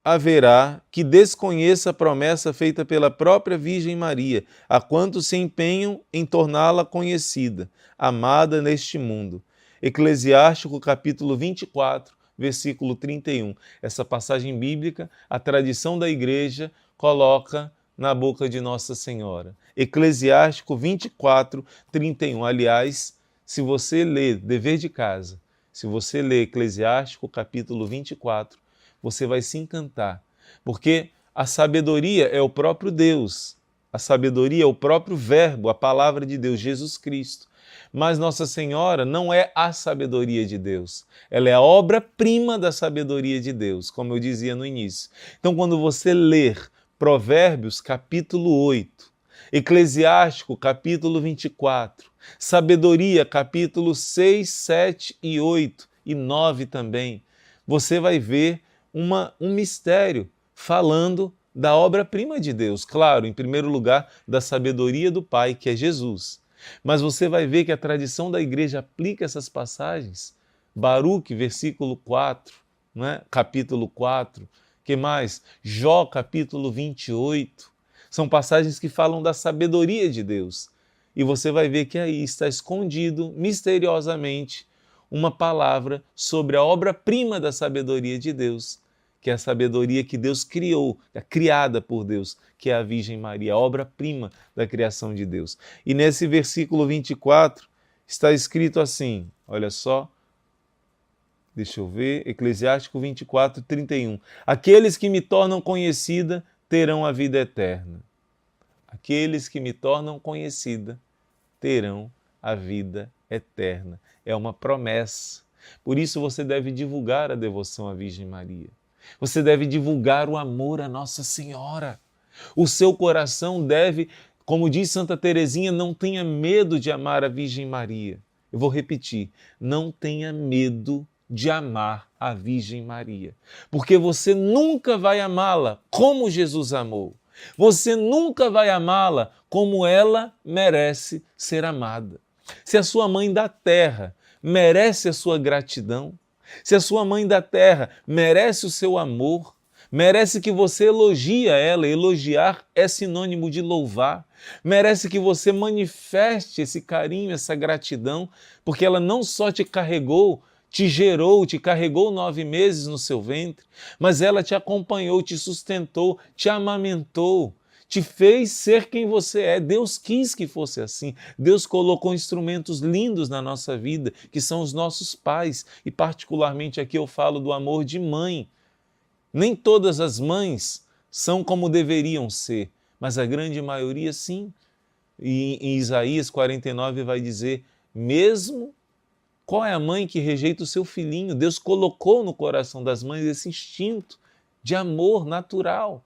haverá que desconheça a promessa feita pela própria Virgem Maria, a quantos se empenham em torná-la conhecida, amada neste mundo. Eclesiástico capítulo 24, versículo 31. Essa passagem bíblica, a tradição da igreja coloca na boca de Nossa Senhora. Eclesiástico 24, 31. Aliás, se você ler, dever de casa, se você ler Eclesiástico capítulo 24, você vai se encantar, porque a sabedoria é o próprio Deus, a sabedoria é o próprio Verbo, a palavra de Deus, Jesus Cristo. Mas Nossa Senhora não é a sabedoria de Deus, ela é a obra-prima da sabedoria de Deus, como eu dizia no início. Então, quando você ler Provérbios capítulo 8, Eclesiástico capítulo 24, Sabedoria capítulo 6, 7 e 8 e 9 também, você vai ver um mistério falando da obra-prima de Deus. Claro, em primeiro lugar, da sabedoria do Pai, que é Jesus. Mas você vai ver que a tradição da igreja aplica essas passagens. Baruque, versículo 4, né? Capítulo 4. Que mais? Jó, capítulo 28. São passagens que falam da sabedoria de Deus. E você vai ver que aí está escondido, misteriosamente, uma palavra sobre a obra-prima da sabedoria de Deus, que é a sabedoria que Deus criou, criada por Deus, que é a Virgem Maria, a obra-prima da criação de Deus. E nesse versículo 24 está escrito assim, olha só, deixa eu ver, Eclesiástico 24, 31. Aqueles que me tornam conhecida terão a vida eterna. Aqueles que me tornam conhecida terão a vida eterna. É uma promessa. Por isso você deve divulgar a devoção à Virgem Maria. Você deve divulgar o amor à Nossa Senhora. O seu coração deve, como diz Santa Teresinha, não tenha medo de amar a Virgem Maria. Eu vou repetir, não tenha medo de amar a Virgem Maria, porque você nunca vai amá-la como Jesus amou. Você nunca vai amá-la como ela merece ser amada. Se a sua mãe da terra merece a sua gratidão, se a sua mãe da terra merece o seu amor, merece que você elogie ela, elogiar é sinônimo de louvar, merece que você manifeste esse carinho, essa gratidão, porque ela não só te carregou, te gerou, te carregou 9 meses no seu ventre, mas ela te acompanhou, te sustentou, te amamentou, te fez ser quem você é. Deus quis que fosse assim. Deus colocou instrumentos lindos na nossa vida, que são os nossos pais. E particularmente aqui eu falo do amor de mãe. Nem todas as mães são como deveriam ser, mas a grande maioria sim. E em Isaías 49 vai dizer, mesmo qual é a mãe que rejeita o seu filhinho? Deus colocou no coração das mães esse instinto de amor natural.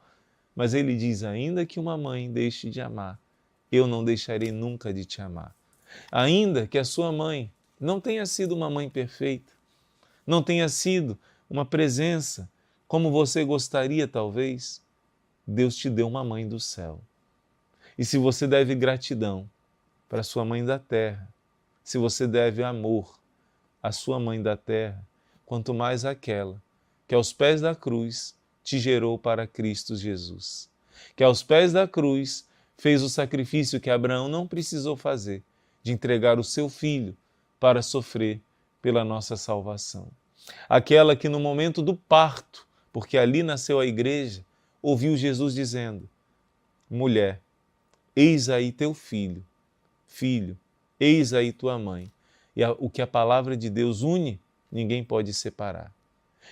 Mas ele diz, ainda que uma mãe deixe de amar, eu não deixarei nunca de te amar. Ainda que a sua mãe não tenha sido uma mãe perfeita, não tenha sido uma presença como você gostaria talvez, Deus te deu uma mãe do céu. E se você deve gratidão para sua mãe da terra, se você deve amor à sua mãe da terra, quanto mais aquela que aos pés da cruz te gerou para Cristo Jesus, que aos pés da cruz fez o sacrifício que Abraão não precisou fazer, de entregar o seu filho para sofrer pela nossa salvação. Aquela que no momento do parto, porque ali nasceu a igreja, ouviu Jesus dizendo, mulher, eis aí teu filho, filho, eis aí tua mãe. E o que a palavra de Deus une, ninguém pode separar.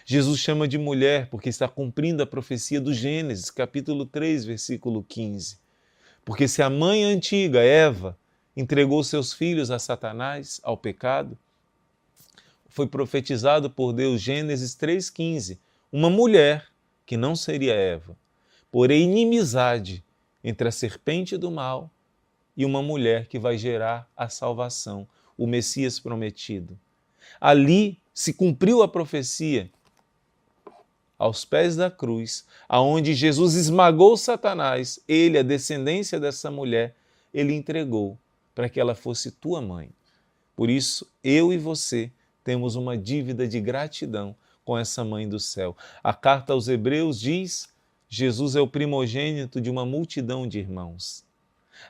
Jesus chama de mulher porque está cumprindo a profecia do Gênesis, capítulo 3, versículo 15. Porque se a mãe antiga, Eva, entregou seus filhos a Satanás, ao pecado, foi profetizado por Deus, Gênesis 3,15, uma mulher, que não seria Eva, porém inimizade entre a serpente do mal e uma mulher que vai gerar a salvação, o Messias prometido. Ali se cumpriu a profecia, aos pés da cruz, aonde Jesus esmagou Satanás, ele, a descendência dessa mulher, ele entregou para que ela fosse tua mãe. Por isso, eu e você temos uma dívida de gratidão com essa mãe do céu. A carta aos Hebreus diz, Jesus é o primogênito de uma multidão de irmãos.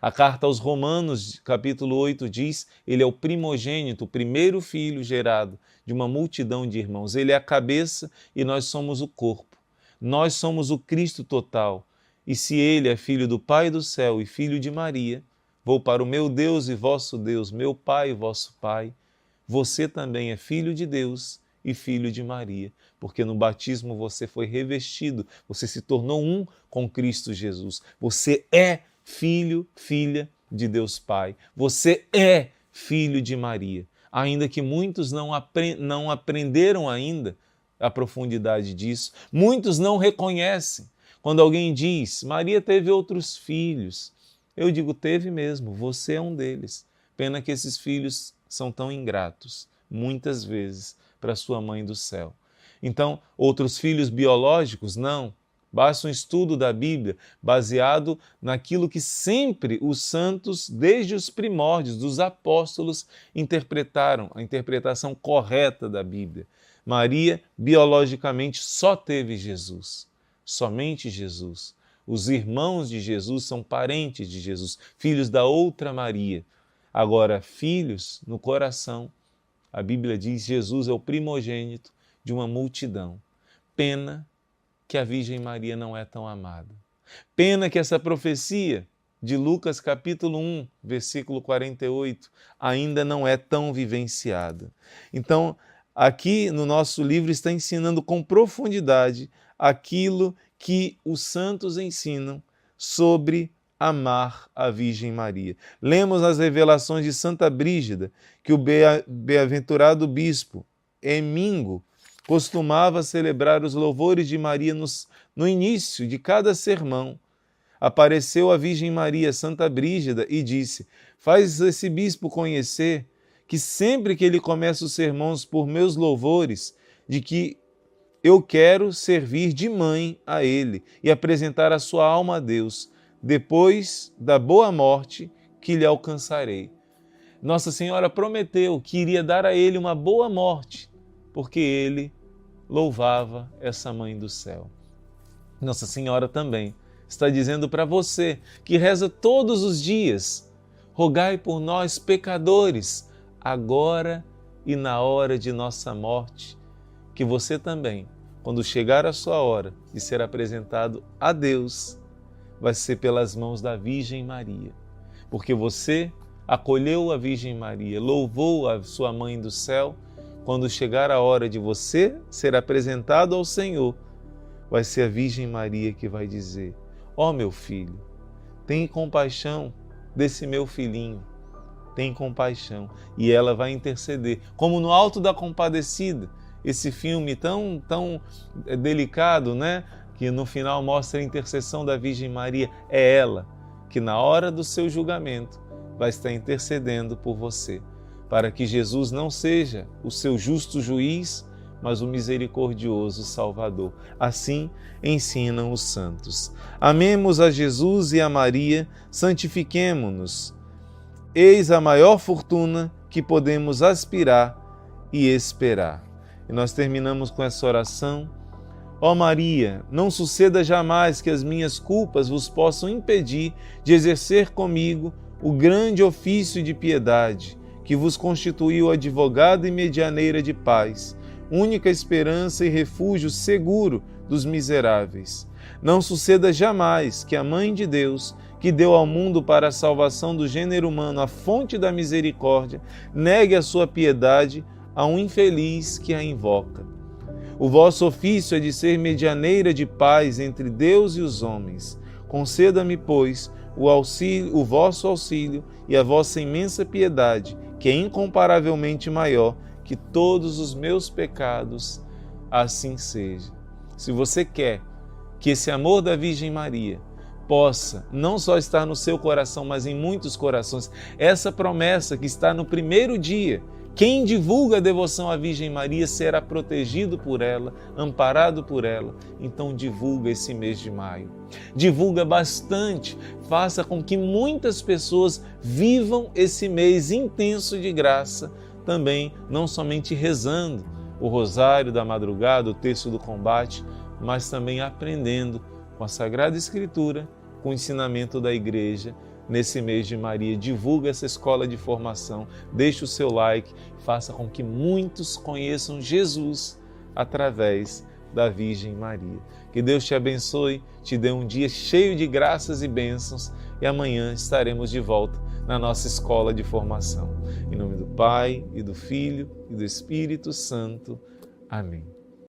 A carta aos Romanos, capítulo 8, diz, ele é o primogênito, o primeiro filho gerado de uma multidão de irmãos. Ele é a cabeça e nós somos o corpo. Nós somos o Cristo total. E se ele é filho do Pai do céu e filho de Maria, vou para o meu Deus e vosso Deus, meu Pai e vosso Pai, você também é filho de Deus e filho de Maria, porque no batismo você foi revestido, você se tornou um com Cristo Jesus. Você é filho, filha de Deus Pai. Você é filho de Maria. Ainda que muitos não aprenderam ainda a profundidade disso, muitos não reconhecem. Quando alguém diz, Maria teve outros filhos, eu digo, teve mesmo, você é um deles. Pena que esses filhos são tão ingratos, muitas vezes, para sua mãe do céu. Então, outros filhos biológicos, não. Basta um estudo da Bíblia baseado naquilo que sempre os santos, desde os primórdios dos apóstolos, interpretaram, a interpretação correta da Bíblia. Maria, biologicamente, só teve Jesus, somente Jesus. Os irmãos de Jesus são parentes de Jesus, filhos da outra Maria. Agora, filhos no coração, a Bíblia diz que Jesus é o primogênito de uma multidão. Pena que a Virgem Maria não é tão amada. Pena que essa profecia de Lucas capítulo 1, versículo 48, ainda não é tão vivenciada. Então, aqui no nosso livro está ensinando com profundidade aquilo que os santos ensinam sobre amar a Virgem Maria. Lemos nas revelações de Santa Brígida que o bem-aventurado bispo Emingo costumava celebrar os louvores de Maria no início de cada sermão. Apareceu a Virgem Maria, Santa Brígida, e disse: faz esse bispo conhecer que sempre que ele começa os sermões por meus louvores, de que eu quero servir de mãe a ele e apresentar a sua alma a Deus, depois da boa morte que lhe alcançarei. Nossa Senhora prometeu que iria dar a ele uma boa morte, porque ele louvava essa Mãe do céu. Nossa Senhora também está dizendo para você que reza todos os dias: rogai por nós, pecadores, agora e na hora de nossa morte, que você também, quando chegar a sua hora de ser apresentado a Deus, vai ser pelas mãos da Virgem Maria, porque você acolheu a Virgem Maria, louvou a sua Mãe do céu. Quando chegar a hora de você ser apresentado ao Senhor, vai ser a Virgem Maria que vai dizer: ó meu filho, tem compaixão desse meu filhinho, tem compaixão. E ela vai interceder, como no Alto da Compadecida, esse filme tão delicado, né? Que no final mostra a intercessão da Virgem Maria. É ela que na hora do seu julgamento vai estar intercedendo por você, para que Jesus não seja o seu justo juiz, mas o misericordioso Salvador. Assim ensinam os santos. Amemos a Jesus e a Maria, santifiquemo-nos. Eis a maior fortuna que podemos aspirar e esperar. E nós terminamos com essa oração. Ó Maria, não suceda jamais que as minhas culpas vos possam impedir de exercer comigo o grande ofício de piedade, que vos constituiu advogada e medianeira de paz, única esperança e refúgio seguro dos miseráveis. Não suceda jamais que a Mãe de Deus, que deu ao mundo para a salvação do gênero humano a fonte da misericórdia, negue a sua piedade a um infeliz que a invoca. O vosso ofício é de ser medianeira de paz entre Deus e os homens. Conceda-me, pois, o vosso auxílio e a vossa imensa piedade, que é incomparavelmente maior que todos os meus pecados, assim seja. Se você quer que esse amor da Virgem Maria possa não só estar no seu coração, mas em muitos corações, essa promessa que está no primeiro dia, quem divulga a devoção à Virgem Maria será protegido por ela, amparado por ela. Então divulga esse mês de maio. Divulga bastante, faça com que muitas pessoas vivam esse mês intenso de graça, também não somente rezando o rosário da madrugada, o terço do combate, mas também aprendendo com a Sagrada Escritura, com o ensinamento da Igreja. Nesse mês de Maria, divulga essa escola de formação, deixe o seu like, faça com que muitos conheçam Jesus através da Virgem Maria. Que Deus te abençoe, te dê um dia cheio de graças e bênçãos e amanhã estaremos de volta na nossa escola de formação. Em nome do Pai, e do Filho, e do Espírito Santo. Amém.